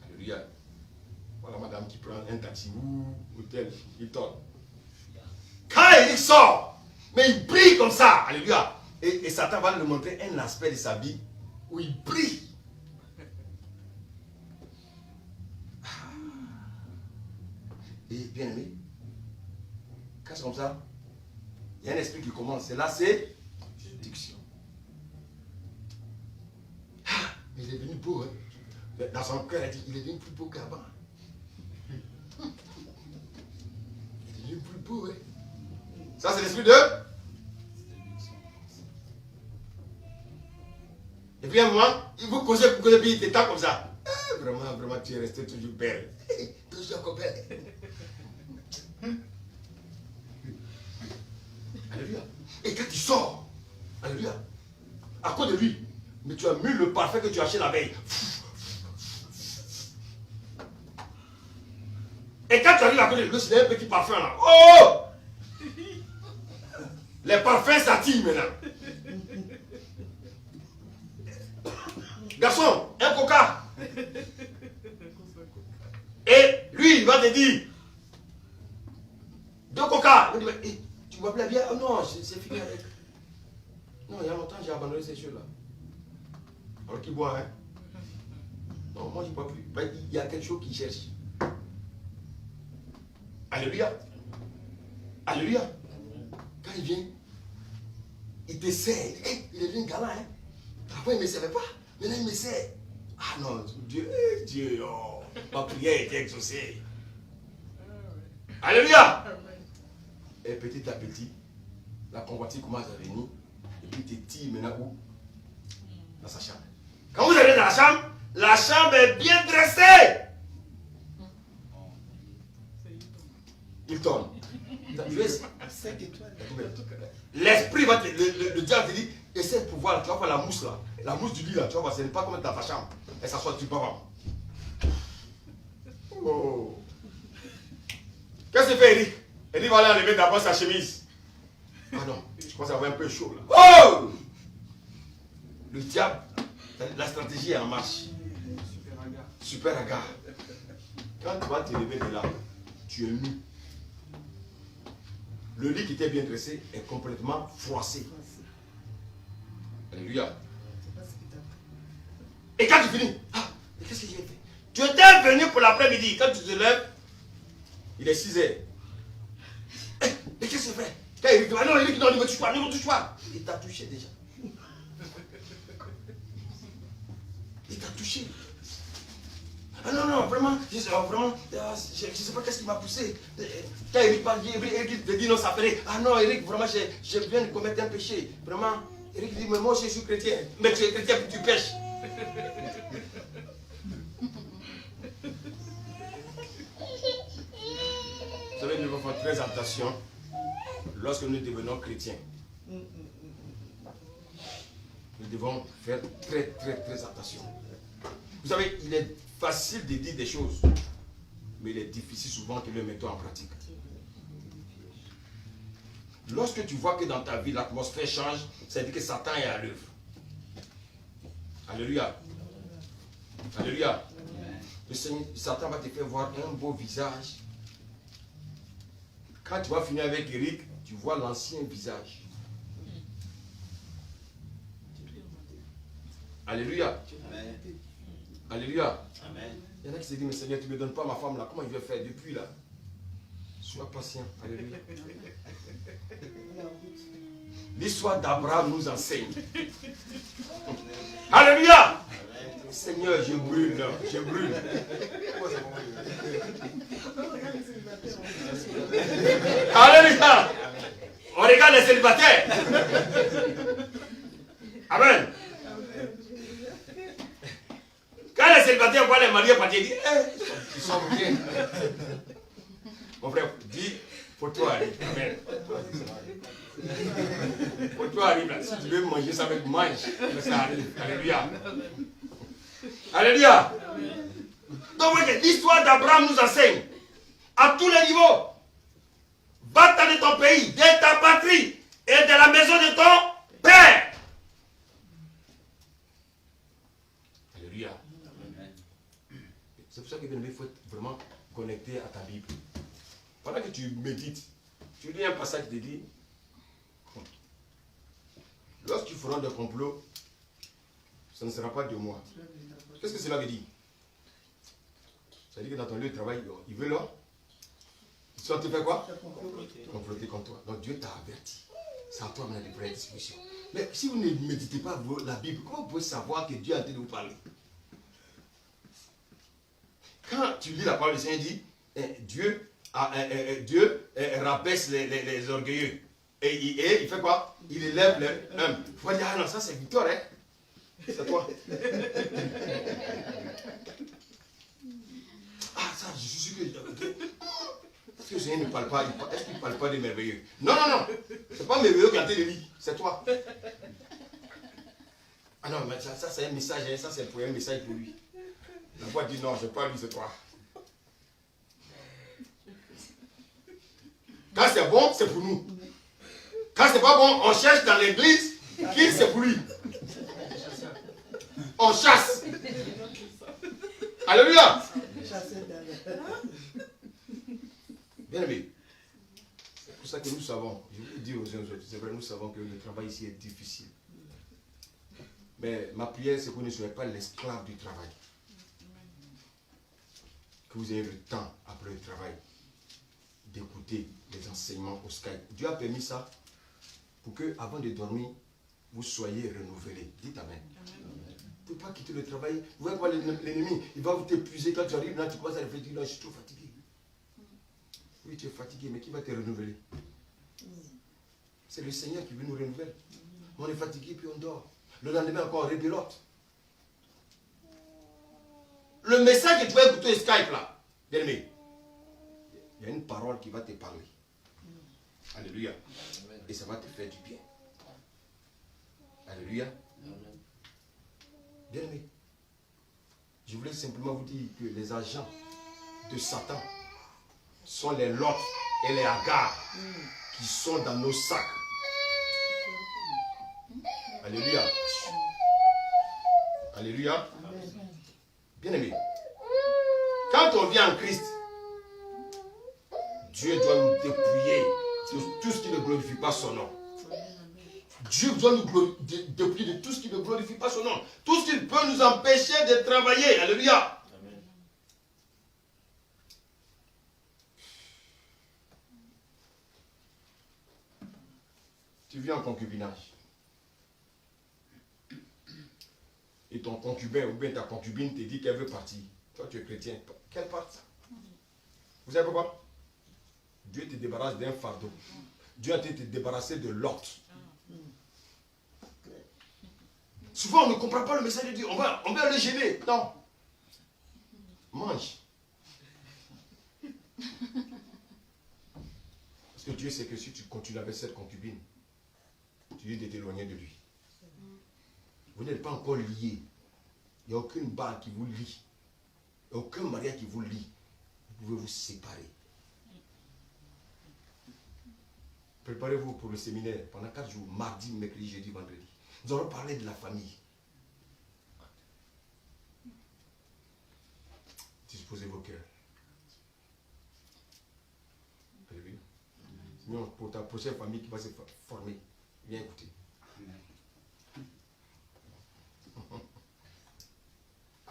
Alléluia. Voilà madame qui prend un taxi ou hôtel Hilton. Quand il sort, mais il brille comme ça. Alléluia. Et Satan va lui montrer un aspect de sa vie où il brille. Et bien aimé, quand c'est comme ça, il y a un esprit qui commence. Et là, c'est séduction. Ah, mais il est devenu beau. Hein? Dans son cœur, il a dit, il est devenu plus beau qu'avant. Il est devenu plus beau. Hein? Ça, c'est l'esprit de... Et puis à un moment, il vous causez pour que il t'étend comme ça. Vraiment, tu es resté toujours belle. Toujours encore belle. Alléluia. Et quand tu sors, alléluia, à cause de lui, mais tu as mis le parfum que tu as acheté la veille. Et quand tu arrives à côté de lui, c'est un petit parfum là. Oh! Les parfums s'attirent maintenant. Garçon, un coca. Et lui, il va te dire 2 coca. Il va dire, tu m'appelles bien? Oh non, c'est fini avec. Non, il y a longtemps, j'ai abandonné ces choses-là. Alors qu'il boit, hein? Non, moi, je ne bois plus. Ben, il y a quelque chose qu'il cherche. Alléluia. Alléluia. Quand il vient, il te sert. Il est devenu galant, hein? Avant, il ne me servait pas. Maintenant, il me sert. Ah non, Dieu, oh, ma prière était exaucée. Alléluia. Et petit à petit, la convoitise commence à venir. Et puis, il te tire maintenant où? Dans sa chambre. Quand vous allez dans la chambre est bien dressée. Il tourne. L'esprit va te... Le diable te dit, essaie pour voir, tu vas voir la mousse là. La mousse du lit là, tu vas voir, ce n'est pas comme dans ta chambre. Elle s'assoit, tu peux voir. Oh. Qu'est-ce que fait Eric? Eric va aller enlever d'abord sa chemise. Ah non, je pense avoir un peu chaud là. Oh! Le diable, la stratégie est en marche. Super agar. Quand tu vas te lever de là, tu es nu. Le lit qui était bien dressé est complètement froissé. Alléluia. Et quand tu finis, qu'est-ce que j'ai fait? Tu étais venu pour l'après-midi. Quand tu te lèves, il est 6 heures. Mais qu'est-ce que c'est fait? Quand Eric dit, non, Eric, non, ne me touche pas, ne me touche pas. Il t'a touché déjà. Il t'a touché. Ah non, vraiment, je ne sais pas qu'est-ce qui m'a poussé. Quand Eric parle, Eric te dit non, ça ferait. Ah non, Eric, vraiment, je viens de commettre un péché. Vraiment, Eric dit, mais moi je suis chrétien. Mais tu es chrétien puis tu pêches. Vous savez, nous devons faire très attention lorsque nous devenons chrétiens. Nous devons faire très attention. Vous savez, il est facile de dire des choses, mais il est difficile souvent que nous le mettons en pratique. Lorsque tu vois que dans ta vie, l'atmosphère change, ça veut dire que Satan est à l'œuvre. Alléluia. Alléluia. Le Seigneur, Satan va te faire voir un beau visage. Quand tu vas finir avec Eric, tu vois l'ancien visage. Alléluia. Amen. Alléluia. Amen. Il y en a qui se disent, mais Seigneur, tu ne me donnes pas ma femme là, comment il va faire depuis là? Sois patient. Alléluia. L'histoire d'Abraham nous enseigne. Alléluia. Seigneur, je brûle, je brûle. Alléluia. On regarde les célibataires. Amen. Quand les célibataires voient les mariés partir, ils disent, ils sont bien. Mon frère, dis, pour toi arrive. Amen. Pour toi arrive là. Si tu veux manger ça avec mange, mais ça arrive. Alléluia. Alléluia. Donc l'histoire d'Abraham nous enseigne à tous les niveaux. Va-t'en de ton pays, de ta patrie et de la maison de ton père. Alléluia. C'est pour ça que il faut être vraiment connecté à ta Bible. Pendant que tu médites, tu lis un passage qui te dit, lorsqu'ils feront des complots, ce ne sera pas de moi. Qu'est-ce que cela veut dire? Ça veut dire que dans ton lieu de travail, ils veulent là. Ils sont te faire quoi? Comploter contre toi. Donc Dieu t'a averti. C'est à toi maintenant de prendre une discussion. Mais si vous ne méditez pas la Bible, comment vous pouvez savoir que Dieu est en train de vous parler? Quand tu lis la parole du Seigneur, il dit, Dieu rabaisse les orgueilleux. Et il fait quoi? Il élève les humbles. Il faut dire, ah non, ça c'est Victor, hein? C'est toi. Ah, ça, je suis sûr que... Est-ce que le Seigneur ne parle pas? Est-ce qu'il ne parle pas des merveilleux? Non, non, non. C'est pas merveilleux qui a été le lit. C'est toi. Ah non, mais ça c'est un message. Hein, ça, c'est un message pour lui. La voix dit non, c'est pas lui, c'est toi. Quand c'est bon, c'est pour nous. Quand c'est pas bon, on cherche dans l'église qui c'est pour lui. On chasse. Alléluia. Bien aimé. C'est pour ça que nous savons, je vous le dis aux uns aux autres, c'est vrai, nous savons que le travail ici est difficile. Mais ma prière, c'est que vous ne soyez pas l'esclave du travail. Que vous ayez le temps, après le travail, d'écouter les enseignements au Skype. Dieu a permis ça pour que, avant de dormir, vous soyez renouvelés. Dites Amen. Tu ne peux pas quitter le travail. Vous voyez quoi, l'ennemi, il va vous t'épuiser. Quand tu arrives là, tu commences à réfléchir, non, je suis trop fatigué. Oui, tu es fatigué, mais qui va te renouveler? C'est le Seigneur qui veut nous renouveler. On est fatigué, puis on dort. Le lendemain, encore, on rébelote. Le message que tu vas écouter Skype là, bien aimé, il y a une parole qui va te parler. Alléluia. Et ça va te faire du bien. Alléluia. Bien aimé, je voulais simplement vous dire que les agents de Satan sont les Lot et les Agar qui sont dans nos sacs. Alléluia. Alléluia. Bien aimé, quand on vient en Christ, Dieu doit nous dépouiller de tout ce qui ne glorifie pas son nom. Dieu doit nous dépouiller de tout ce qui ne glorifie pas son nom. Tout ce qui peut nous empêcher de travailler. Alléluia. Amen. Tu vis en concubinage. Et ton concubin ou bien ta concubine te dit qu'elle veut partir. Toi, tu es chrétien. Qu'elle parte. Vous savez pourquoi? Dieu te débarrasse d'un fardeau. Dieu a été te débarrasser de Lot. Souvent, on ne comprend pas le message de Dieu. On va le gêner. Non. Mange. Parce que Dieu sait que si tu continues avec cette concubine, tu risques de t'éloigner de lui. Vous n'êtes pas encore liés. Il n'y a aucune barre qui vous lie. Il n'y a aucun mariage qui vous lie. Vous pouvez vous séparer. Préparez-vous pour le séminaire pendant 4 jours, mardi, mercredi, jeudi, vendredi. Nous allons parler de la famille. Disposez vos cœurs. Alléluia. Sinon, pour ta prochaine famille qui va se former, viens écouter.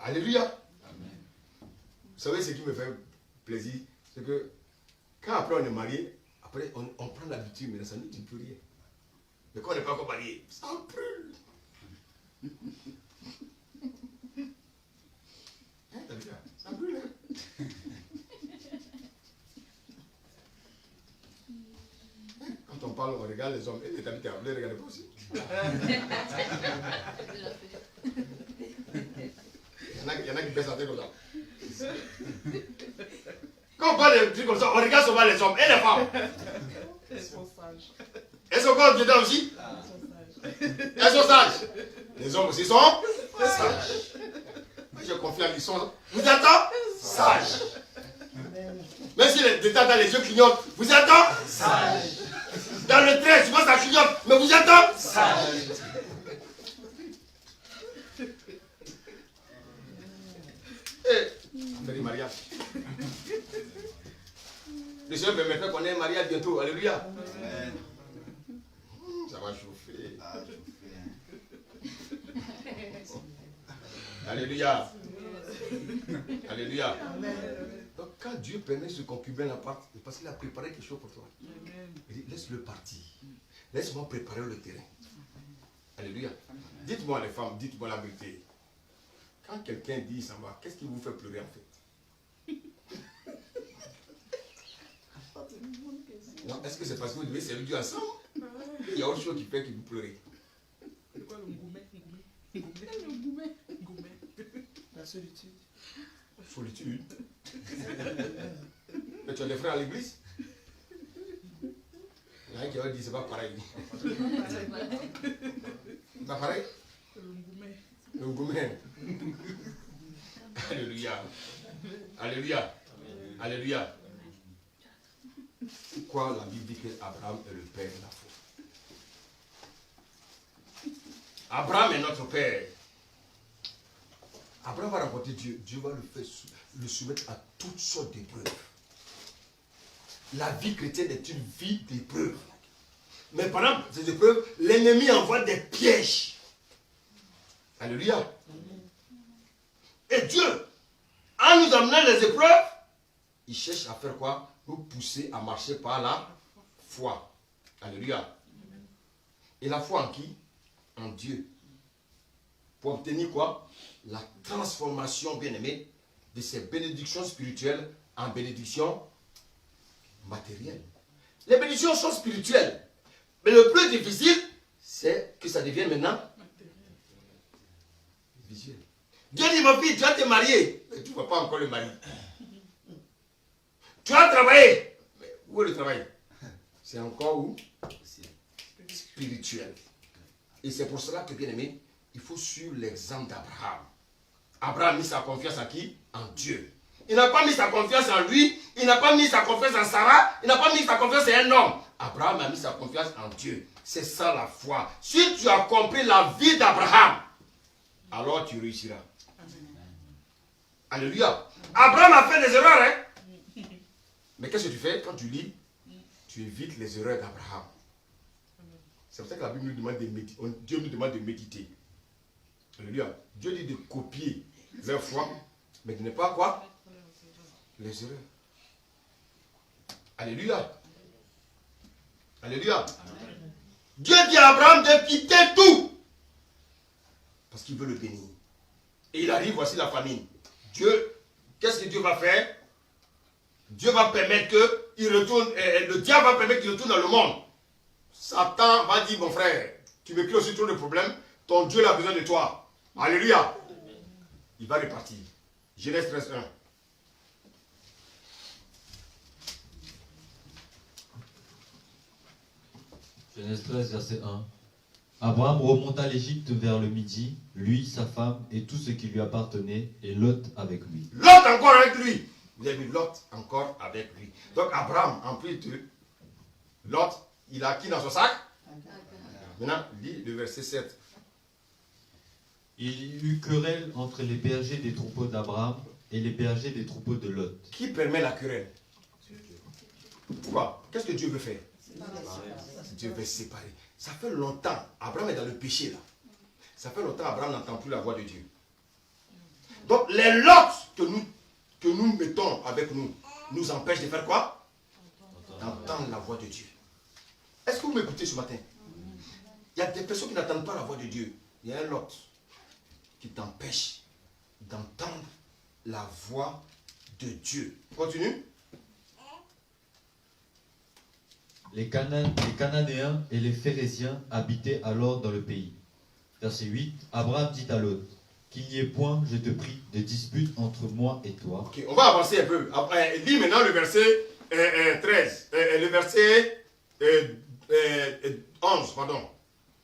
Alléluia. Amen. Vous savez ce qui me fait plaisir, c'est que quand après on est marié, après on prend l'habitude, mais ça ne dit plus rien. Mais quand on n'est pas encore marié, ça brûle. Ça brûle, hein? Quand on parle, on regarde les hommes et les habitants, vous les regardez pas aussi. Il y en a qui baissent la tête comme ça. Quand on parle de trucs comme ça, on regarde souvent les hommes et les femmes. Elles sont sages. Elles sont encore dedans aussi? Elles sont sages. Les hommes aussi sont sages. Moi je confirme, ils sont. Vous êtes sages. Même si les détails dans les yeux clignotent, vous êtes sages. Dans le trait, souvent ça clignote, mais vous êtes sages. On fait du mariage. Le Seigneur me fait qu'on ait un mariage bientôt. Alléluia. Amen. Ça va chauffer. Alléluia. Alléluia. Donc quand Dieu permet ce concubin à part, c'est parce qu'il a préparé quelque chose pour toi. Il dit, laisse-le partir. Laisse-moi préparer le terrain. Alléluia. Dites-moi les femmes, dites-moi la vérité. Quand quelqu'un dit ça va, qu'est-ce qui vous fait pleurer en fait? Non, est-ce que c'est parce que vous devez servir Dieu ensemble? Il y a autre chose qui fait que vous pleurez. C'est quoi le gourmet? Le gourmet. Gourmet. La solitude. Solitude. Mais tu as des frères à l'église? Il y en a qui ont dit c'est pas pareil. C'est pas pareil? Le gourmet. Le gourmet. Alléluia. Alléluia. Alléluia. Pourquoi la Bible dit qu'Abraham est le père de la foi? Abraham est notre père. Abraham va rencontrer Dieu. Dieu va le soumettre à toutes sortes d'épreuves. La vie chrétienne est une vie d'épreuves. Mais pendant ces épreuves, l'ennemi envoie des pièges. Alléluia. Et Dieu, en nous amenant les épreuves, il cherche à faire quoi? Nous pousser à marcher par la foi. Alléluia. Et la foi en qui? En Dieu. Pour obtenir quoi? La transformation, bien-aimée, de ces bénédictions spirituelles en bénédictions matérielles. Les bénédictions sont spirituelles. Mais le plus difficile, c'est que ça devienne maintenant visuel. Dieu dit, ma fille, tu vas te marier. Mais tu ne vois pas encore le mari. Tu vas travailler. Mais où est le travail? C'est encore où? Spirituel. Et c'est pour cela que, bien aimé, il faut suivre l'exemple d'Abraham. Abraham a mis sa confiance en qui? En Dieu. Il n'a pas mis sa confiance en lui. Il n'a pas mis sa confiance en Sarah. Il n'a pas mis sa confiance en un homme. Abraham a mis sa confiance en Dieu. C'est ça la foi. Si tu as compris la vie d'Abraham, alors tu réussiras. Alléluia. Abraham a fait des erreurs, hein? Mais qu'est-ce que tu fais quand tu lis? Tu évites les erreurs d'Abraham. C'est pour ça que la Bible nous demande de méditer. Dieu nous demande de méditer. Alléluia. Dieu dit de copier leur foi, mais de ne pas quoi? Les erreurs. Alléluia. Alléluia. Dieu dit à Abraham de quitter tout. Parce qu'il veut le bénir. Et il arrive, voici la famine. Dieu, qu'est-ce que Dieu va faire? Dieu va permettre qu'il retourne, le diable va permettre qu'il retourne dans le monde. Satan va dire, mon frère, tu me crées aussi trop de problèmes, ton Dieu a besoin de toi. Alléluia. Il va repartir. Genèse 13:1. Genèse 13, verset 1. Abraham remonta l'Égypte vers le midi, lui, sa femme et tout ce qui lui appartenait, et Lot avec lui. Lot encore avec lui. Vous avez vu Lot encore avec lui. Donc Abraham, en plus de Lot, il a qui dans son sac? Maintenant, lis le verset 7. Il y eut querelle entre les bergers des troupeaux d'Abraham et les bergers des troupeaux de Lot. Qui permet la querelle? Pourquoi? Qu'est-ce que Dieu veut faire? Dieu veut séparer. Ça fait longtemps, Abraham est dans le péché là. Ça fait longtemps, Abraham n'entend plus la voix de Dieu. Donc les lots que nous mettons avec nous empêchent de faire quoi? D'entendre la voix de Dieu. Est-ce que vous m'écoutez ce matin? Il y a des personnes qui n'entendent pas la voix de Dieu. Il y a un lot qui t'empêche d'entendre la voix de Dieu. Continue. Les Cananéens et les Phéréziens habitaient alors dans le pays. Verset 8. Abraham dit à Lot, qu'il n'y ait point, je te prie, de dispute entre moi et toi. Ok, on va avancer un peu. Après, lis maintenant le verset 13. Le verset 11, pardon.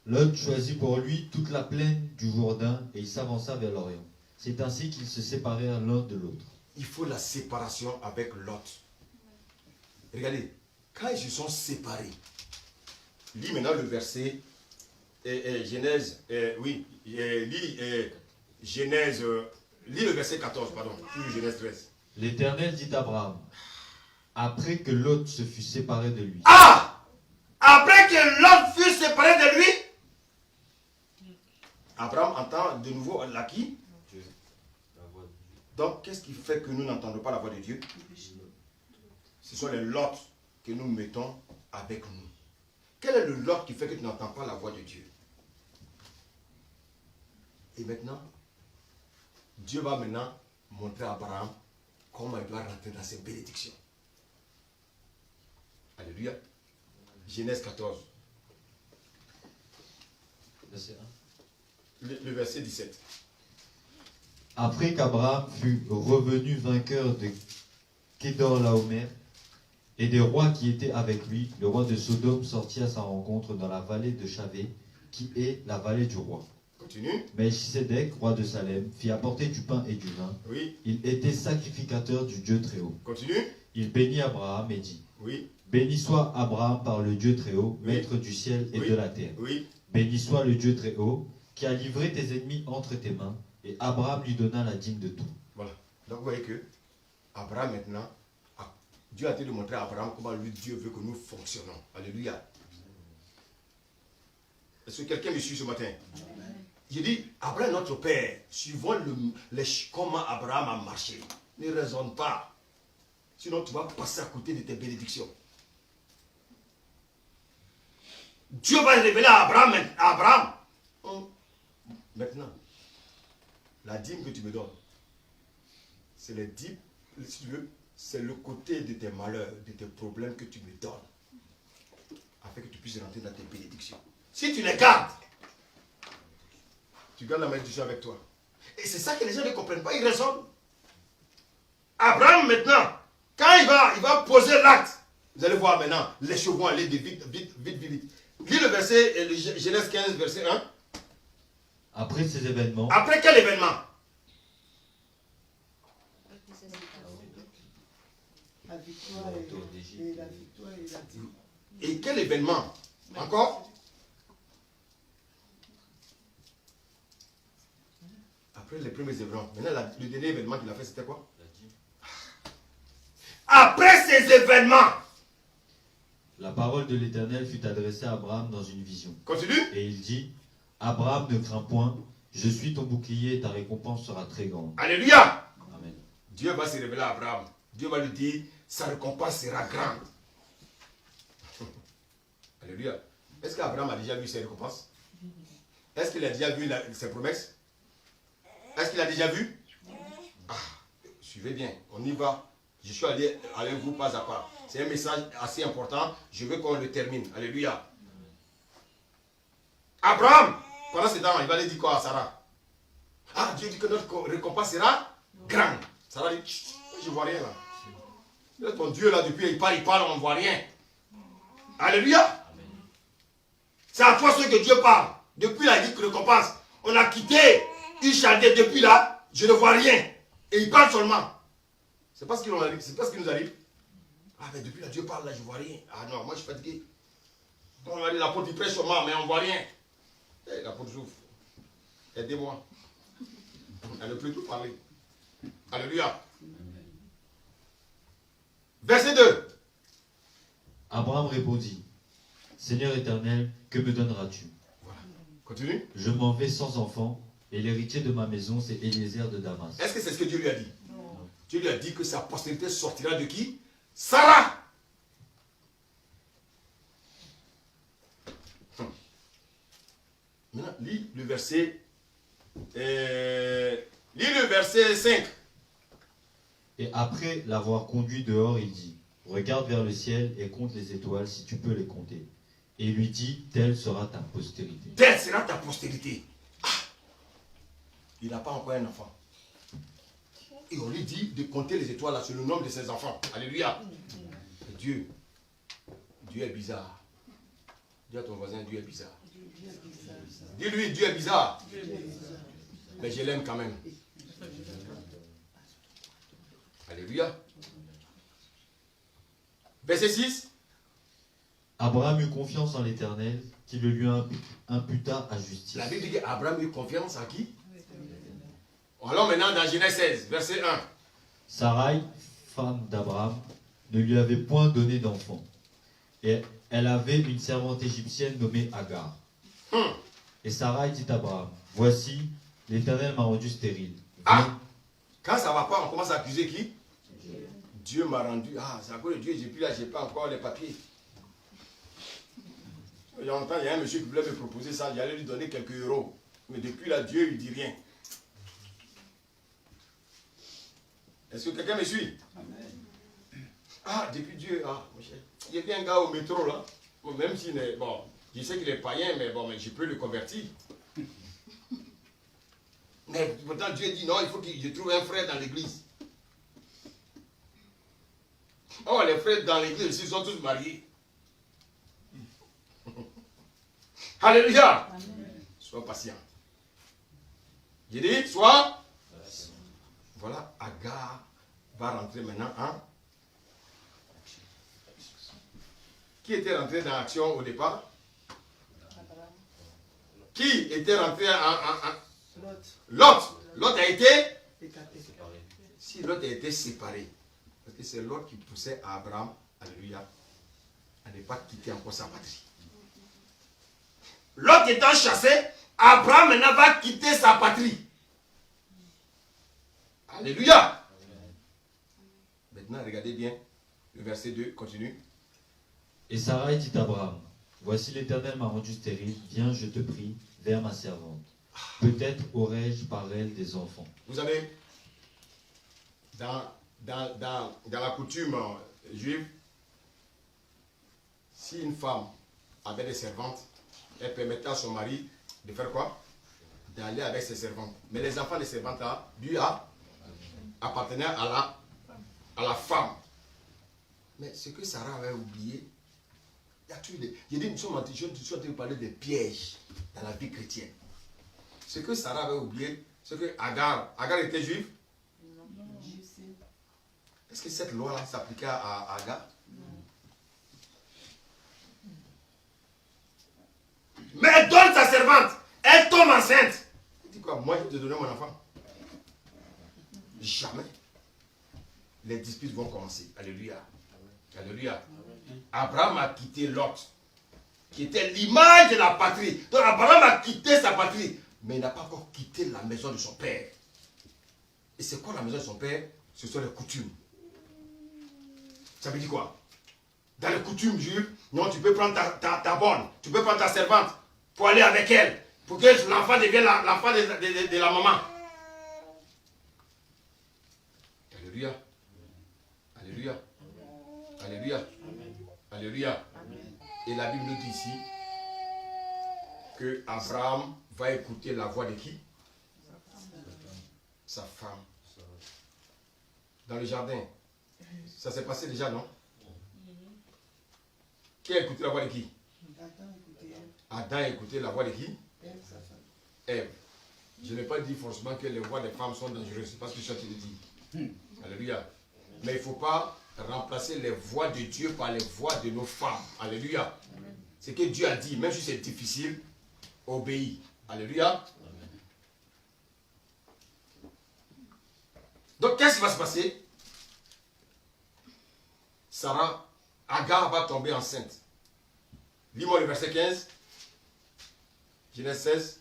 Lot choisit pour lui toute la plaine du Jourdain et il s'avança vers l'Orient. C'est ainsi qu'ils se séparèrent l'un de l'autre. Il faut la séparation avec Lot. Regardez, quand ils se sont séparés, lis maintenant le verset Genèse, Genèse, lis le verset 14, pardon, puis Genèse 13. L'Éternel dit à Abraham, après que Lot se fut séparé de lui. Ah! Après que Lot fut séparé de lui, Abraham entend de nouveau la qui? Dieu. La voix de Dieu. Donc, qu'est-ce qui fait que nous n'entendons pas la voix de Dieu? Ce sont les lots que nous mettons avec nous. Quel est le lot qui fait que tu n'entends pas la voix de Dieu? Et maintenant, Dieu va maintenant montrer à Abraham comment il doit rentrer dans ses bénédictions. Alléluia. Genèse 14. Verset 1. Le verset 17. Après qu'Abraham fut revenu vainqueur de Kédorlaomer et des rois qui étaient avec lui, le roi de Sodome sortit à sa rencontre dans la vallée de Chavé, qui est la vallée du roi. Continue. Melchisédek, roi de Salem, fit apporter du pain et du vin. Oui. Il était sacrificateur du Dieu très haut. Continue. Il bénit Abraham et dit, Oui. béni soit Abraham par le Dieu très haut, Oui. maître du ciel et Oui. de la terre. Oui. Béni soit le Dieu très haut, qui a livré tes ennemis entre tes mains, et Abraham lui donna la dîme de tout. Voilà. Donc vous voyez que Abraham maintenant, Dieu a été de montrer à Abraham comment lui, Dieu veut que nous fonctionnons. Alléluia. Est-ce que quelqu'un me suit ce matin? J'ai dit, Abraham notre père, suivant comment Abraham a marché, ne raisonne pas. Sinon tu vas passer à côté de tes bénédictions. Dieu va révéler à Abraham. Maintenant, la dîme que tu me donnes, c'est les dîmes, si tu veux, c'est le côté de tes malheurs, de tes problèmes que tu me donnes, afin que tu puisses rentrer dans tes bénédictions. Si tu les gardes, tu gardes la malédiction avec toi. Et c'est ça que les gens ne comprennent pas, ils raisonnent. Abraham maintenant, quand il va poser l'acte, vous allez voir maintenant, les chevaux vont aller vite. Lis le verset, Genèse 15, verset 1. Après ces événements, Après quel événement? La victoire Le retour d'Égypte. et la victoire et la dîme. Et quel événement? Encore? Après les premiers événements. Maintenant, le dernier événement qu'il a fait, c'était quoi? Après ces événements. la parole de l'Éternel fut adressée à Abraham dans une vision. Continue. Et il dit, Abraham, ne crains point, je suis ton bouclier et ta récompense sera très grande. Alléluia. Amen. Dieu va se révéler à Abraham. Dieu va lui dire, sa récompense sera grande. Alléluia. Est-ce qu'Abraham a déjà vu ses récompenses? Est-ce qu'il a déjà vu ses promesses? Est-ce qu'il a déjà vu? Ah, suivez bien, on y va. Je suis allé avec vous pas à pas. C'est un message assez important. Je veux qu'on le termine. Alléluia. Abraham, pendant ce temps, il va aller dire quoi à Sarah? Ah, Dieu dit que notre récompense sera grande. Sarah dit, chut, je ne vois rien là. Là, ton Dieu là, depuis il parle, on ne voit rien. Alléluia. C'est à toi ce que Dieu parle. Depuis là, il dit que récompense. On a quitté Ishaldé, depuis là, je ne vois rien. Et il parle seulement. C'est pas ce qui nous arrive. C'est pas ce qui nous arrive. Ah, mais depuis là, Dieu parle là, je ne vois rien. Ah non, moi je suis fatigué. On va dire l'apôtre il prêche seulement, mais on ne voit rien. Eh, l'apôtre souffre. Aidez-moi. Elle ne peut plus parler. Alléluia. Verset 2. Abraham répondit, Seigneur éternel, que me donneras-tu? Voilà. Continue. Je m'en vais sans enfant, et l'héritier de ma maison, c'est Eliezer de Damas. Est-ce que c'est ce que Dieu lui a dit? Non. Dieu lui a dit que sa postérité sortira de qui? Sarah. Maintenant, lis le verset 5. Et après l'avoir conduit dehors, il dit, regarde vers le ciel et compte les étoiles si tu peux les compter. Et il lui dit, telle sera ta postérité. Telle sera ta postérité. Ah, il n'a pas encore un enfant. Et on lui dit de compter les étoiles là sur le nombre de ses enfants. Alléluia. Dieu est bizarre. Dis à ton voisin, Dieu est bizarre. Dis-lui, Dieu est bizarre. Mais je l'aime quand même. Alléluia. Verset 6. Abraham eut confiance en l'Éternel, qui le lui imputa à justice. La Bible dit qu'Abraham eut confiance à qui? Alors maintenant dans Genèse 16, verset 1. Sarai, femme d'Abraham, ne lui avait point donné d'enfant. Et elle avait une servante égyptienne nommée Agar. Et Sarai dit à Abraham, voici, l'Éternel m'a rendu stérile. Ah, quand ça ne va pas, on commence à accuser qui? Dieu m'a rendu. Ah, c'est à cause de Dieu, j'ai pas encore les papiers. Il y a longtemps, il y a un monsieur qui voulait me proposer ça, j'allais lui donner quelques euros. Mais depuis là, Dieu ne dit rien. Est-ce que quelqu'un me suit? Ah, depuis Dieu, ah, mon cher. Il y a un gars au métro là, bon, même s'il n'est. Bon, Je sais qu'il est païen, mais bon, mais je peux le convertir. Mais pourtant Dieu dit non, il faut que je trouve un frère dans l'église. Oh, les frères dans l'église, ils sont tous mariés. Alléluia. Sois patient. J'ai dit, sois. Voilà, Agar va rentrer maintenant en. Qui était rentré dans l'action au départ? Qui était rentré en. Lot. Lot a été. Si Lot a été séparé, parce que c'est Lot qui poussait à Abraham, alléluia, à ne pas quitter encore sa patrie. Lot étant chassé, Abraham maintenant va quitter sa patrie. Alléluia. Maintenant, regardez bien le verset 2, continue. Et Sarai dit à Abraham, voici l'Éternel m'a rendu stérile, viens, je te prie, vers ma servante. Peut-être aurai-je par elle des enfants. Vous savez, dans la coutume juive, si une femme avait des servantes, elle permettait à son mari de faire quoi? D'aller avec ses servantes. Mais les enfants des servantes là, lui appartenaient à la femme. Mais ce que Sarah avait oublié, il y a tout des. Je dis, nous sommes en train de parler des pièges dans la vie chrétienne. Ce que Sarah avait oublié, c'est que Agar était juive. Est-ce que cette loi-là s'appliquait à Agar? Mais elle donne sa servante. Elle tombe enceinte. Elle dit quoi? Moi, je vais te donner mon enfant. Jamais. Les disputes vont commencer. Alléluia. Alléluia. Abraham a quitté Lot, qui était l'image de la patrie. Donc Abraham a quitté sa patrie. Mais il n'a pas encore quitté la maison de son père. Et c'est quoi la maison de son père? Ce sont les coutumes. Ça veut dire quoi? Dans les coutumes juives, non, tu peux prendre ta bonne, tu peux prendre ta servante pour aller avec elle, pour que l'enfant devienne l'enfant de la maman. Alléluia. Alléluia. Alléluia. Alléluia. Et la Bible nous dit ici que Abraham va écouter la voix de qui? Sa femme. Dans le jardin. Ça s'est passé déjà, non? Qui a écouté la voix de qui? Adam a écouté la voix de qui? Ève. Je n'ai pas dit forcément que les voix des femmes sont dangereuses. C'est pas ce que je suis en train de dire. Alléluia. Mais il ne faut pas remplacer les voix de Dieu par les voix de nos femmes. Alléluia. Ce que Dieu a dit, même si c'est difficile, obéis. Alléluia. Donc, qu'est-ce qui va se passer? Sarah, Agar va tomber enceinte. Lis-moi le verset 15. Genèse 16.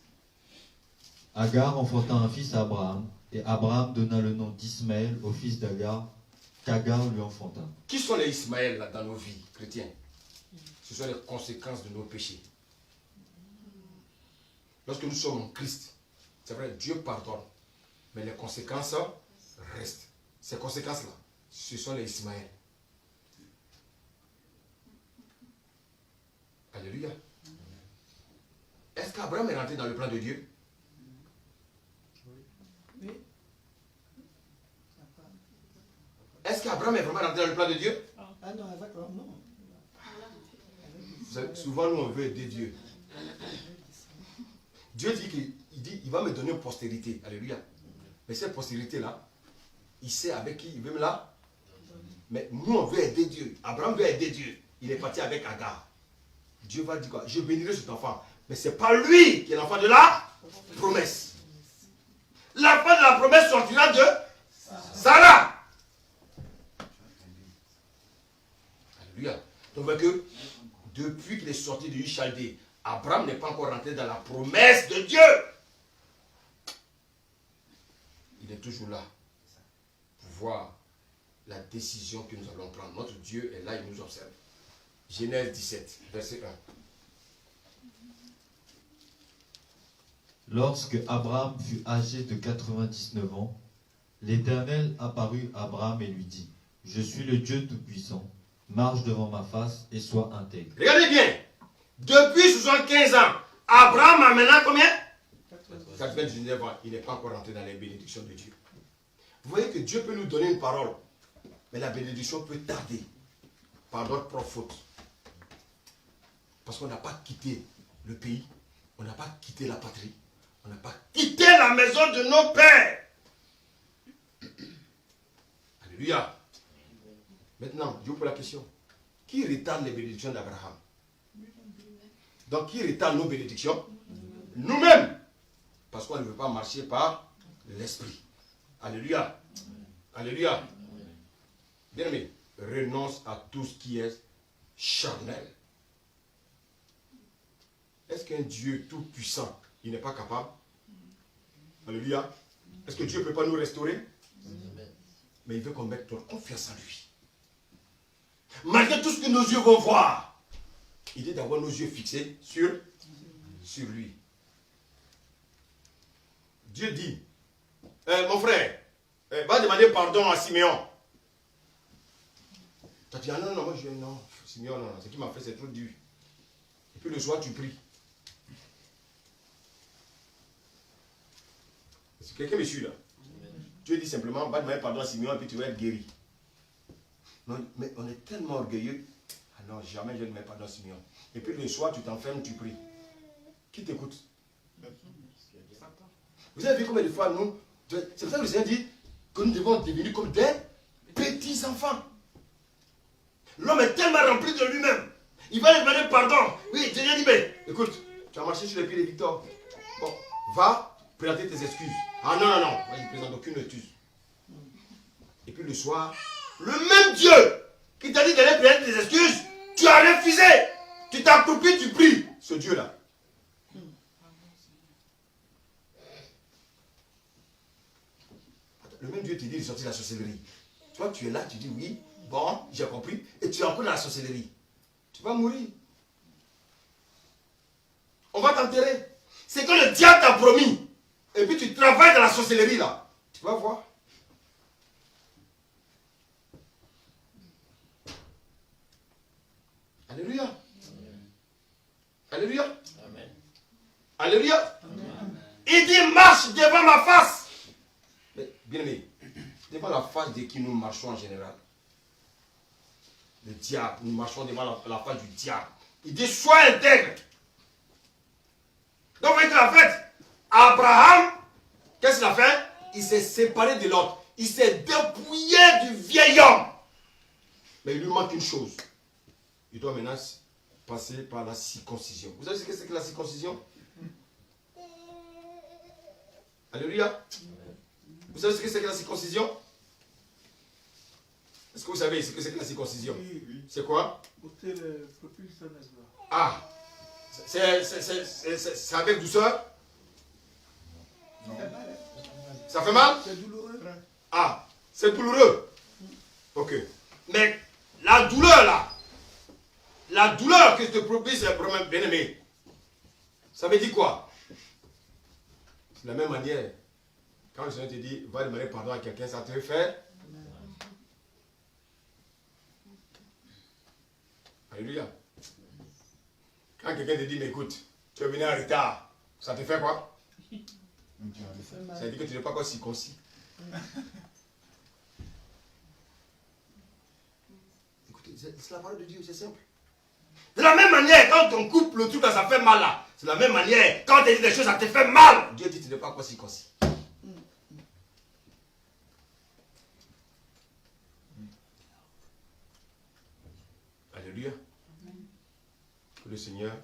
Agar enfanta un fils à Abraham, et Abraham donna le nom d'Ismaël au fils d'Agar, qu'Agar lui enfanta. Qui sont les Ismaël là, dans nos vies chrétiennes? Ce sont les conséquences de nos péchés. Lorsque nous sommes en Christ, c'est vrai, Dieu pardonne, mais les conséquences restent. Ces conséquences-là, ce sont les Ismaël. Alléluia. Est-ce qu'Abraham est rentré dans le plan de Dieu? Oui. Est-ce qu'Abraham est vraiment rentré dans le plan de Dieu? Ah non, avec non. Vous savez, souvent nous on veut aider Dieu. Dieu dit qu'il va me donner une postérité. Alléluia. Mais cette postérité-là, il sait avec qui il veut me la. Mais nous on veut aider Dieu. Abraham veut aider Dieu. Il est parti avec Agar. Dieu va dire quoi? Je bénirai cet enfant. Mais ce n'est pas lui qui est l'enfant de la promesse. L'enfant de la promesse sortira de Sarah. Alléluia. Donc, vous voyez que depuis qu'il est sorti de Chaldée, Abraham n'est pas encore rentré dans la promesse de Dieu. Il est toujours là pour voir la décision que nous allons prendre. Notre Dieu est là, il nous observe. Genèse 17, verset 1. Lorsque Abraham fut âgé de 99 ans, l'Éternel apparut à Abraham et lui dit, je suis le Dieu Tout-Puissant, marche devant ma face et sois intègre. Regardez bien. Depuis 75 ans, Abraham a maintenant combien? 99 ans. Il n'est pas encore rentré dans les bénédictions de Dieu. Vous voyez que Dieu peut nous donner une parole, mais la bénédiction peut tarder par notre propre faute. Parce qu'on n'a pas quitté le pays, on n'a pas quitté la patrie, on n'a pas quitté la maison de nos pères. Alléluia. Maintenant, Dieu pose la question. Qui retarde les bénédictions d'Abraham? Donc, qui retarde nos bénédictions? Nous-mêmes. Parce qu'on ne veut pas marcher par l'esprit. Alléluia. Alléluia. Bien aimé, renonce à tout ce qui est charnel. Est-ce qu'un Dieu tout-puissant, il n'est pas capable? Alléluia. Est-ce que Dieu ne peut pas nous restaurer? Mais il veut qu'on mette notre confiance en lui. Malgré tout ce que nos yeux vont voir, il dit d'avoir nos yeux fixés sur lui. Dieu dit, mon frère, va demander pardon à Siméon. Tu as dit, ah non, moi je non, Siméon, non, ce qu'il m'a fait, c'est trop dur. Et puis le soir, tu pries. Est-ce que quelqu'un me suit là? Dieu dit simplement, va demander pardon à Siméon et puis tu vas être guéri. Non, mais on est tellement orgueilleux. Ah non, jamais je ne mets pardon à Siméon. Et puis le soir, tu t'enfermes, tu pries. Qui t'écoute? Vous avez vu combien de fois nous, c'est pour ça que le Seigneur dit que nous devons devenir comme des petits enfants. L'homme est tellement rempli de lui-même. Il va demander pardon. Oui, Dieu dit, mais écoute, tu as marché sur les pieds de Victor. Bon, va présenter tes excuses. Ah non, moi je ne présente aucune excuse. Et puis le soir, le même Dieu qui t'a dit d'aller présenter tes excuses, tu as refusé. Tu t'accroupis, tu pries. Ce Dieu-là. Le même Dieu te dit de sortir de la sorcellerie. Toi, tu es là, tu dis oui, bon, j'ai compris, et tu es encore dans la sorcellerie. Tu vas mourir. On va t'enterrer. C'est que le diable t'a promis. Et puis tu travailles dans la sorcellerie là. Tu vas voir. Alléluia. Alléluia. Amen. Alléluia. Amen. Il dit marche devant ma face. Mais bien aimé, devant la face de qui nous marchons en général? Le diable. Nous marchons devant la face du diable. Il dit sois intègre. Donc vous voyez que la fête, Abraham, qu'est-ce qu'il a fait? Il s'est séparé de l'autre. Il s'est dépouillé du vieil homme. Mais il lui manque une chose. Il doit maintenant passer par la circoncision. Vous savez ce que c'est que la circoncision? Alléluia. Vous savez ce que c'est que la circoncision? Est-ce que vous savez ce que c'est que la circoncision? Oui. C'est quoi? Ôter le prépuce de la gloire. Ah, c'est avec douceur? Ça fait mal? C'est douloureux. Ah, c'est douloureux. Ok. Mais la douleur que je te propose, c'est vraiment bien aimé. Ça veut dire quoi? C'est de la même manière. Quand le Seigneur te dit, va demander pardon à quelqu'un, ça te fait? Alléluia. Quand quelqu'un te dit, mais écoute, tu es venu en retard, ça te fait quoi? Ça veut dire que tu n'es pas encore circoncis. Écoutez, c'est la parole de Dieu, c'est simple. De la même manière, quand on coupe le truc, là, ça fait mal là. C'est de la même manière, quand tu dis des choses, ça te fait mal. Dieu dit, tu n'es pas encore circoncis. Alléluia. Que le Seigneur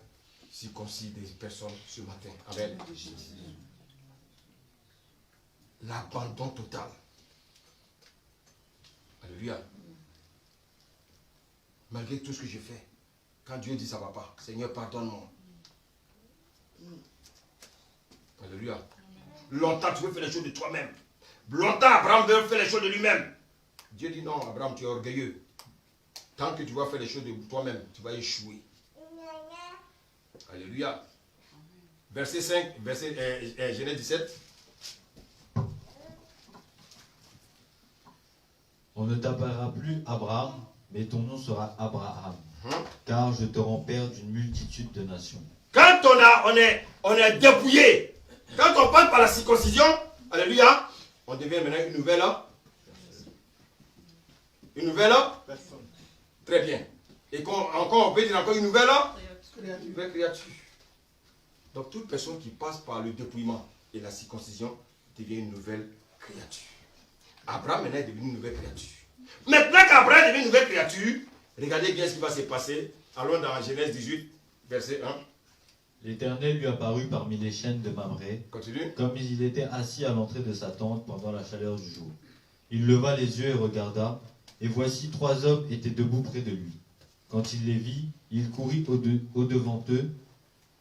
circoncis des personnes ce matin. Amen. L'abandon total. Alléluia. Malgré tout ce que j'ai fait, quand Dieu dit ça ne va pas, Seigneur, pardonne-moi. Alléluia. Longtemps tu veux faire les choses de toi-même. Longtemps Abraham veut faire les choses de lui-même. Dieu dit non, Abraham, tu es orgueilleux. Tant que tu vas faire les choses de toi-même, tu vas échouer. Alléluia. Verset 5, Genèse 17. On ne t'appellera plus Abraham, mais ton nom sera Abraham. car je te rends père d'une multitude de nations. Quand on est dépouillé, quand on passe par la circoncision, alléluia, on devient maintenant une nouvelle Personne. très bien. Et encore, on peut dire encore une nouvelle créature. Donc toute personne qui passe par le dépouillement et la circoncision devient une nouvelle créature. Abraham maintenant est devenu une nouvelle créature. Maintenant qu'Abraham est devenu une nouvelle créature, regardez bien ce qui va se passer. Allons dans Genèse 18, verset 1. L'Éternel lui apparut parmi les chênes de Mamré, Continue. comme il était assis à l'entrée de sa tente pendant la chaleur du jour. Il leva les yeux et regarda, et voici 3 hommes étaient debout près de lui. Quand il les vit, il courut au-devant eux,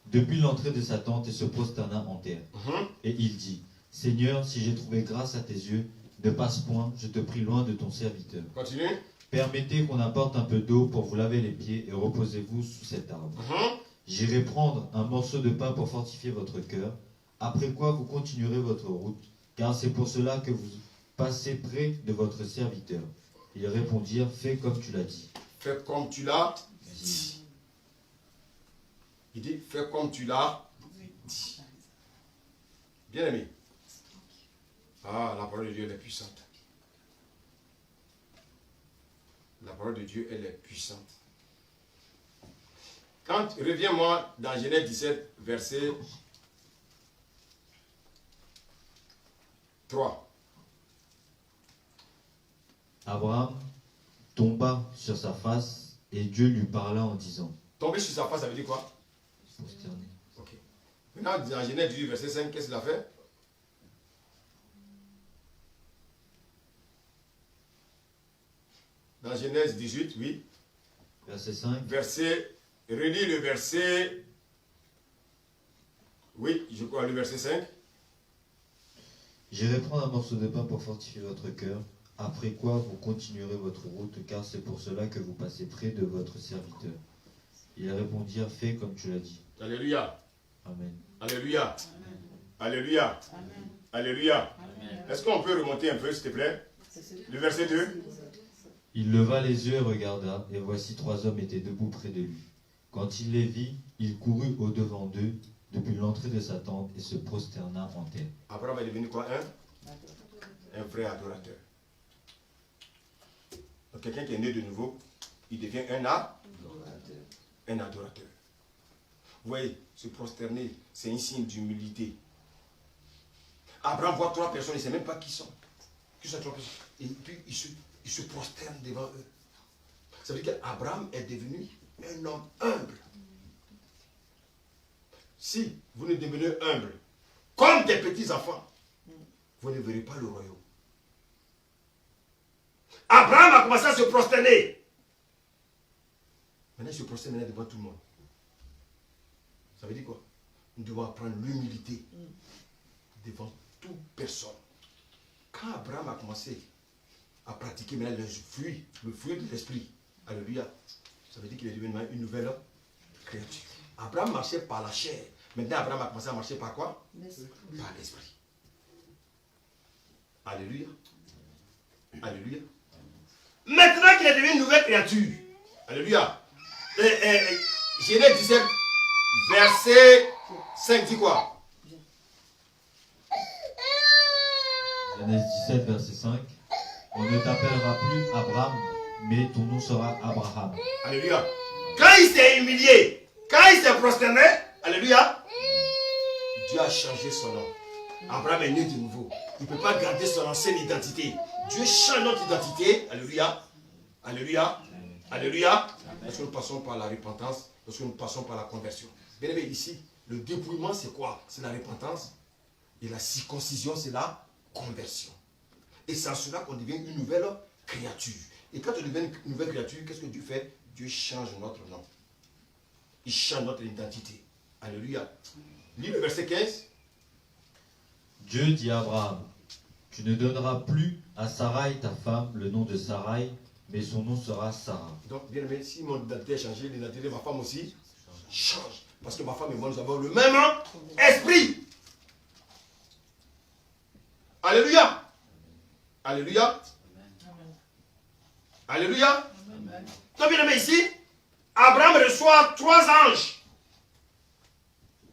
depuis l'entrée de sa tente, et se prosterna en terre. Et il dit, Seigneur, si j'ai trouvé grâce à tes yeux, ne passe point, je te prie, loin de ton serviteur. Continue. Permettez qu'on apporte un peu d'eau pour vous laver les pieds, et reposez-vous sous cet arbre. J'irai prendre un morceau de pain pour fortifier votre cœur, après quoi vous continuerez votre route, car c'est pour cela que vous passez près de votre serviteur. Ils répondirent, fais comme tu l'as dit. Fais comme tu l'as dit. Il dit, fais comme tu l'as dit. Bien aimé. Ah, la parole de Dieu, elle est puissante. La parole de Dieu, elle est puissante. Reviens-moi dans Genèse 17, verset 3. Abraham tomba sur sa face, et Dieu lui parla en disant, Tomber sur sa face, ça veut dire quoi? prosterné. Ok. Maintenant, dans Genèse 18, verset 5, qu'est-ce qu'il a fait? Dans Genèse 18, oui. Verset 5. Relis le verset. Oui, je crois, le verset 5. J'irai prendre un morceau de pain pour fortifier votre cœur, après quoi vous continuerez votre route, car c'est pour cela que vous passez près de votre serviteur. Ils répondirent, fais comme tu l'as dit. Alléluia. Amen. Alléluia. Alléluia. Alléluia. Est-ce qu'on peut remonter un peu, s'il te plaît? Le verset 2. Il leva les yeux et regarda, et voici 3 hommes étaient debout près de lui. Quand il les vit, il courut au-devant d'eux, depuis l'entrée de sa tente, et se prosterna en terre. Abraham est devenu quoi? Un vrai adorateur. Donc quelqu'un qui est né de nouveau, il devient un adorateur. Vous voyez, se prosterner, c'est un signe d'humilité. Abraham voit 3 personnes, il ne sait même pas qui sont. Qui sont 3 personnes? Et puis il se prosterne devant eux. Ça veut dire qu'Abraham est devenu un homme humble. Si vous ne devenez humble, comme des petits enfants, vous ne verrez pas le royaume. Abraham a commencé à se prosterner. Maintenant, il se prosterne devant tout le monde. Ça veut dire quoi? Nous devons apprendre l'humilité devant toute personne. Quand Abraham a commencé à pratiquer maintenant le fruit de l'esprit, alléluia, ça veut dire qu'il est devenu une nouvelle créature. Abraham marchait par la chair. Maintenant, Abraham a commencé à marcher par quoi? Par l'esprit. Alléluia. Alléluia. Maintenant qu'il est devenu une nouvelle créature, alléluia. Genèse 17, verset 5 dit quoi? Genèse 17, verset 5. On ne t'appellera plus Abraham, mais ton nom sera Abraham. Alléluia. Quand il s'est humilié, quand il s'est prosterné, alléluia, Dieu a changé son nom. Abraham est né de nouveau. Il ne peut pas garder son ancienne identité. Dieu change notre identité. Alléluia. Alléluia. Alléluia. Lorsque nous passons par la repentance, lorsque nous passons par la conversion. Bien aimé, ici, le dépouillement, c'est quoi? C'est la repentance. Et la circoncision, c'est la conversion. Et c'est en cela qu'on devient une nouvelle créature. Et quand on devient une nouvelle créature, qu'est-ce que Dieu fait? Dieu change notre nom. Il change notre identité. Alléluia. Lis le verset 15. Dieu dit à Abraham, tu ne donneras plus à Sarai ta femme le nom de Sarai, mais son nom sera Sarah. Donc, bien aimé, si mon identité a changé, l'identité de ma femme aussi change. Parce que ma femme et moi, nous avons le même esprit. Alléluia. Alléluia. Alléluia. Donc, bien aimé, ici, Abraham reçoit 3 anges.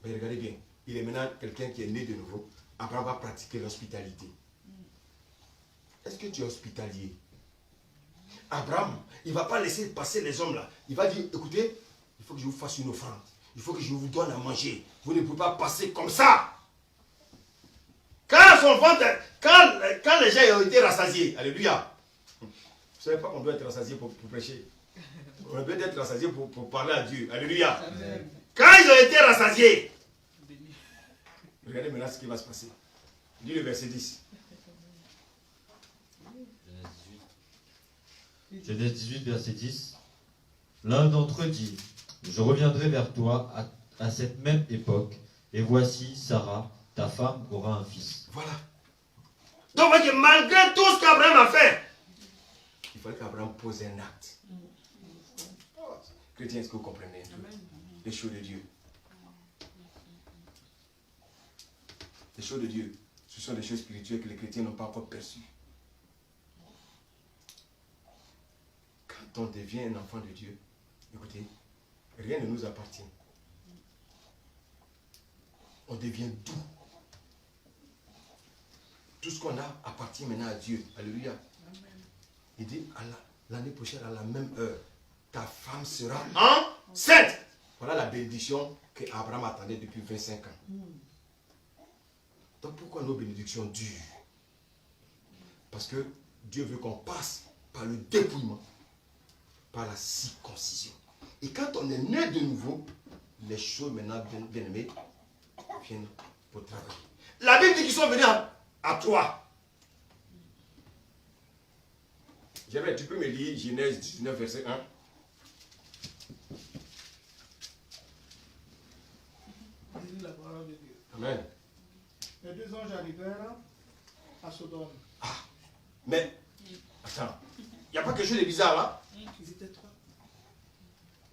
Mais regardez bien, il est maintenant quelqu'un qui est né de nouveau. Abraham va pratiquer l'hospitalité. Est-ce que tu es hospitalier? Abraham, il ne va pas laisser passer les hommes là. Il va dire, écoutez, il faut que je vous fasse une offrande. Il faut que je vous donne à manger. Vous ne pouvez pas passer comme ça. Quand son ventre, quand les gens ont été rassasiés, alléluia. Vous ne savez pas qu'on doit être rassasié pour prêcher. On doit être rassasié pour parler à Dieu. Alléluia. Amen. Quand ils ont été rassasiés, regardez maintenant ce qui va se passer. Lis le verset 10. Genèse 18, verset 10. L'un d'entre eux dit, je reviendrai vers toi à cette même époque, et voici, Sarah, ta femme, aura un fils. Voilà. Donc, voyez, malgré tout ce qu'Abraham a fait, il fallait qu'Abraham pose un acte. Chrétiens, est-ce que vous comprenez les choses de Dieu? Les choses de Dieu, ce sont des choses spirituelles que les chrétiens n'ont pas encore perçues. Quand on devient un enfant de Dieu, écoutez, rien ne nous appartient. On devient doux. Tout ce qu'on a appartient maintenant à Dieu. Alléluia. Il dit, l'année prochaine, à la même heure, ta femme sera enceinte. Voilà la bénédiction qu'Abraham attendait depuis 25 ans. Donc pourquoi nos bénédictions durent? Parce que Dieu veut qu'on passe par le dépouillement, par la circoncision. Et quand on est né de nouveau, les choses maintenant, bien aimés, viennent pour travailler. La Bible dit qu'ils sont venus à toi. J'aimerais, tu peux me lire Genèse 19, verset 1. Dis la parole de Dieu. Amen. Les 2 anges arrivèrent à Sodome. Mais, attends, il n'y a pas quelque chose de bizarre là? Ils étaient 3.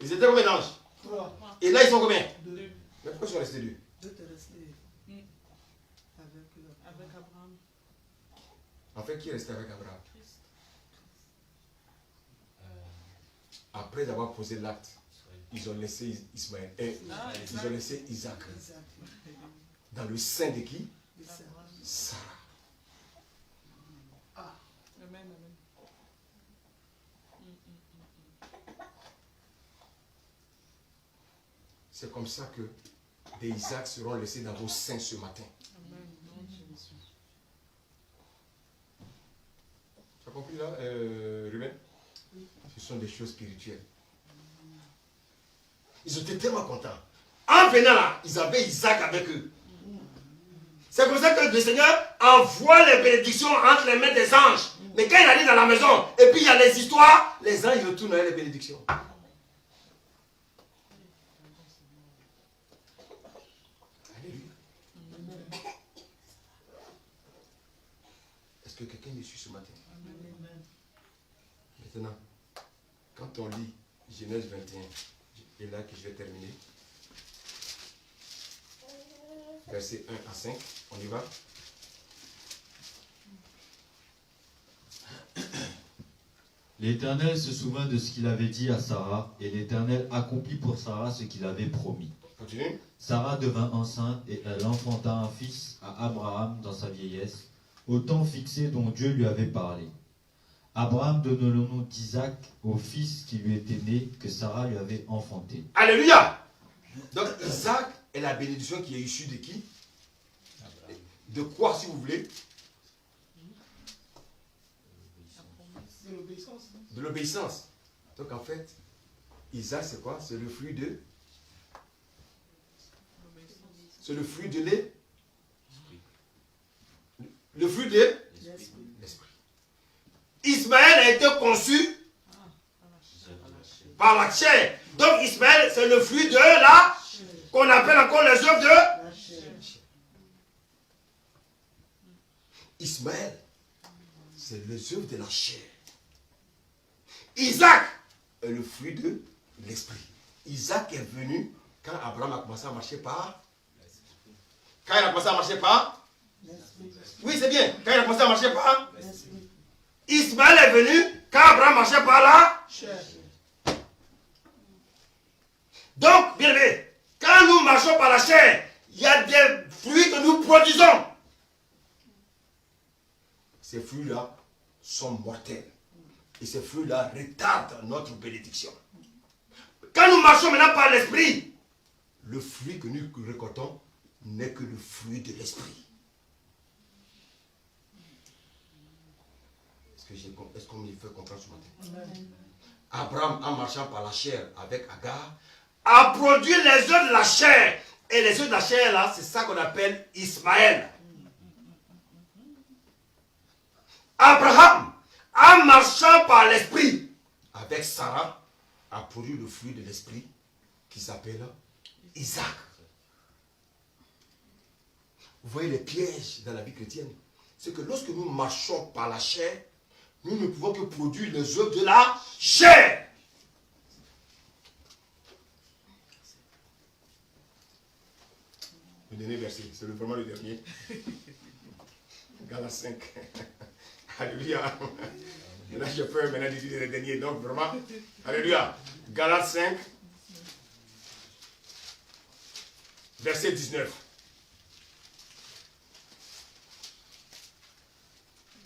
Ils étaient combien d'anges? 3. Et là, ils sont combien? 2. Mais pourquoi ils sont restés deux? 2 étaient restés avec Abraham. En fait, qui est resté avec Abraham? Après avoir posé l'acte, ils ont laissé Ismaël. Ils ont laissé Isaac. Isaac. Dans le sein de qui? De Sarah. Sarah. Amen, amen. C'est comme ça que des Isaacs seront laissés dans vos seins ce matin. Amen. Nom de Jésus. Tu as compris là, Ruben? Ce sont des choses spirituelles. Ils étaient tellement contents. En venant là, ils avaient Isaac avec eux. C'est comme ça que le Seigneur envoie les bénédictions entre les mains des anges. Mais quand il arrive dans la maison, et puis il y a les histoires, les anges retournent avec les bénédictions. Alléluia. Est-ce que quelqu'un me suit ce matin? Maintenant, quand on lit Genèse 21, et là que je vais terminer, versets 1 à 5, on y va. L'Éternel se souvint de ce qu'il avait dit à Sarah, et l'Éternel accomplit pour Sarah ce qu'il avait promis. Continue. Sarah devint enceinte, et elle enfanta un fils à Abraham dans sa vieillesse, au temps fixé dont Dieu lui avait parlé. Abraham donna le nom d'Isaac au fils qui lui était né, que Sarah lui avait enfanté. Alléluia. Donc Isaac est la bénédiction qui est issue de qui? De quoi, si vous voulez? De l'obéissance. De l'obéissance. Donc en fait, Isaac c'est quoi? C'est le fruit de... C'est le fruit de l'esprit. Le fruit de l'esprit. Ismaël a été conçu par la chair. Donc Ismaël, c'est le fruit de la... qu'on appelle encore les œuvres de... La chair. Ismaël, c'est les œuvres de la chair. Isaac est le fruit de l'esprit. Isaac est venu quand Abraham a commencé à marcher par... Quand il a commencé à marcher par... Oui, c'est bien. Quand il a commencé à marcher par... Ismaël est venu quand Abraham marchait par là. Chair. Donc, bien aimé, quand nous marchons par la chair, il y a des fruits que nous produisons. Ces fruits-là sont mortels. Et ces fruits-là retardent notre bénédiction. Quand nous marchons maintenant par l'esprit, le fruit que nous récoltons n'est que le fruit de l'esprit. Est-ce qu'on me fait comprendre ce matin? Abraham, en marchant par la chair avec Agar, a produit les œufs de la chair. Et les œufs de la chair, là, c'est ça qu'on appelle Ismaël. Abraham, en marchant par l'esprit avec Sarah, a produit le fruit de l'esprit qui s'appelle Isaac. Vous voyez les pièges dans la vie chrétienne? C'est que lorsque nous marchons par la chair, nous ne pouvons que produire les œuvres de la chair. Le dernier verset, c'est vraiment le dernier. Galates 5. Alléluia. Là, j'ai peur maintenant d'étudier le dernier. Donc, vraiment, alléluia. Galates 5, verset 19.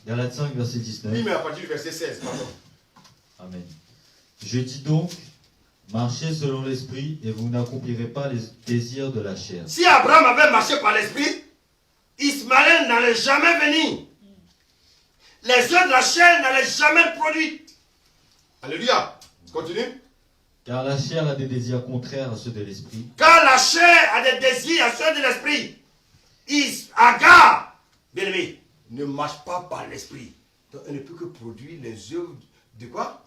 Galates 5, verset 19. Oui, mais à partir du verset 16, pardon. Amen. Je dis donc, marchez selon l'esprit et vous n'accomplirez pas les désirs de la chair. Si Abraham avait marché par l'esprit, Ismaël n'allait jamais venir. Les œufs de la chair n'allaient jamais être produits. Alléluia. Continue. Car la chair a des désirs contraires à ceux de l'esprit. Car la chair a des désirs à ceux de l'esprit. Agar, bien aimé, ne marche pas par l'esprit. Donc elle ne peut que produire les œuvres de quoi?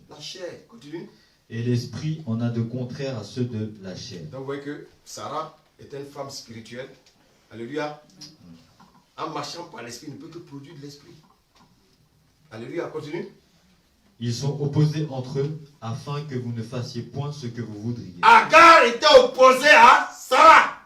La chair. Continue. Et l'esprit en a de contraires à ceux de la chair. Donc vous voyez que Sarah est une femme spirituelle. Alléluia. En marchant par l'esprit, elle ne peut que produire de l'esprit. Alléluia. Continue. Ils sont opposés entre eux afin que vous ne fassiez point ce que vous voudriez. Agar était opposée à Sarah.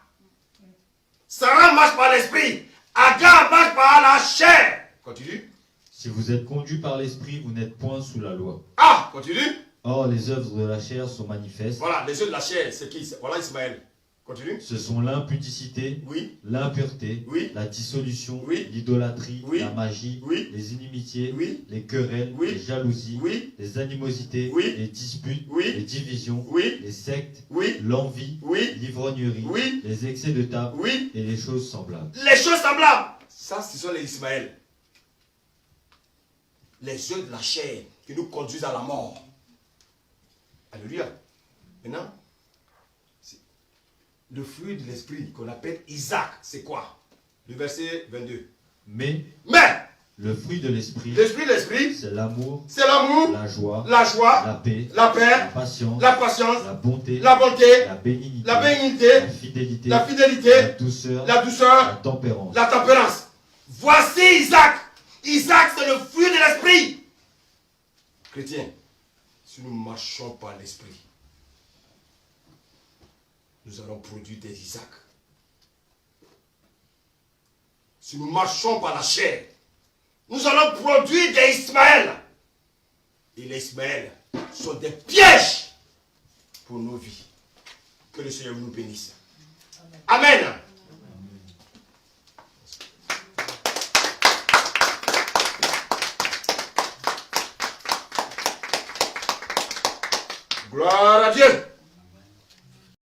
Sarah marche par l'esprit. Agar marche par la chair. Continue. Si vous êtes conduits par l'esprit, vous n'êtes point sous la loi. Ah, continue. Or, les œuvres de la chair sont manifestes. Voilà, les œufs de la chair, c'est qui? Voilà Ismaël. Continue. Ce sont l'impudicité, Oui, l'impureté, oui, la dissolution, oui, l'idolâtrie, oui, la magie, oui, les inimitiés, oui, les querelles, oui, les jalousies, oui, les animosités, oui, les disputes, oui, les divisions, oui, les sectes, oui, l'envie, oui, l'ivrognerie, oui, les excès de table oui. et les choses semblables. Les choses semblables. Ça, ce sont les Ismaël. Les œufs de la chair qui nous conduisent à la mort. Alléluia. Maintenant, le fruit de l'esprit qu'on appelle Isaac, c'est quoi? Le verset 22. Mais Mais le fruit de l'esprit, l'esprit, c'est l'amour, c'est l'amour, la joie, la joie, la paix, la paix, la patience, la patience, la bonté, la bonté, la bénignité, la bénignité, la fidélité, la la fidélité, douceur, la douceur, la tempérance. la tempérance. Voici Isaac. Isaac, c'est le fruit de l'esprit. Chrétien, si nous marchons par l'esprit, nous allons produire des Isaac. Si nous marchons par la chair, nous allons produire des Ismaël. Et les Ismaël sont des pièges pour nos vies. Que le Seigneur nous bénisse. Amen. Gloire à Dieu.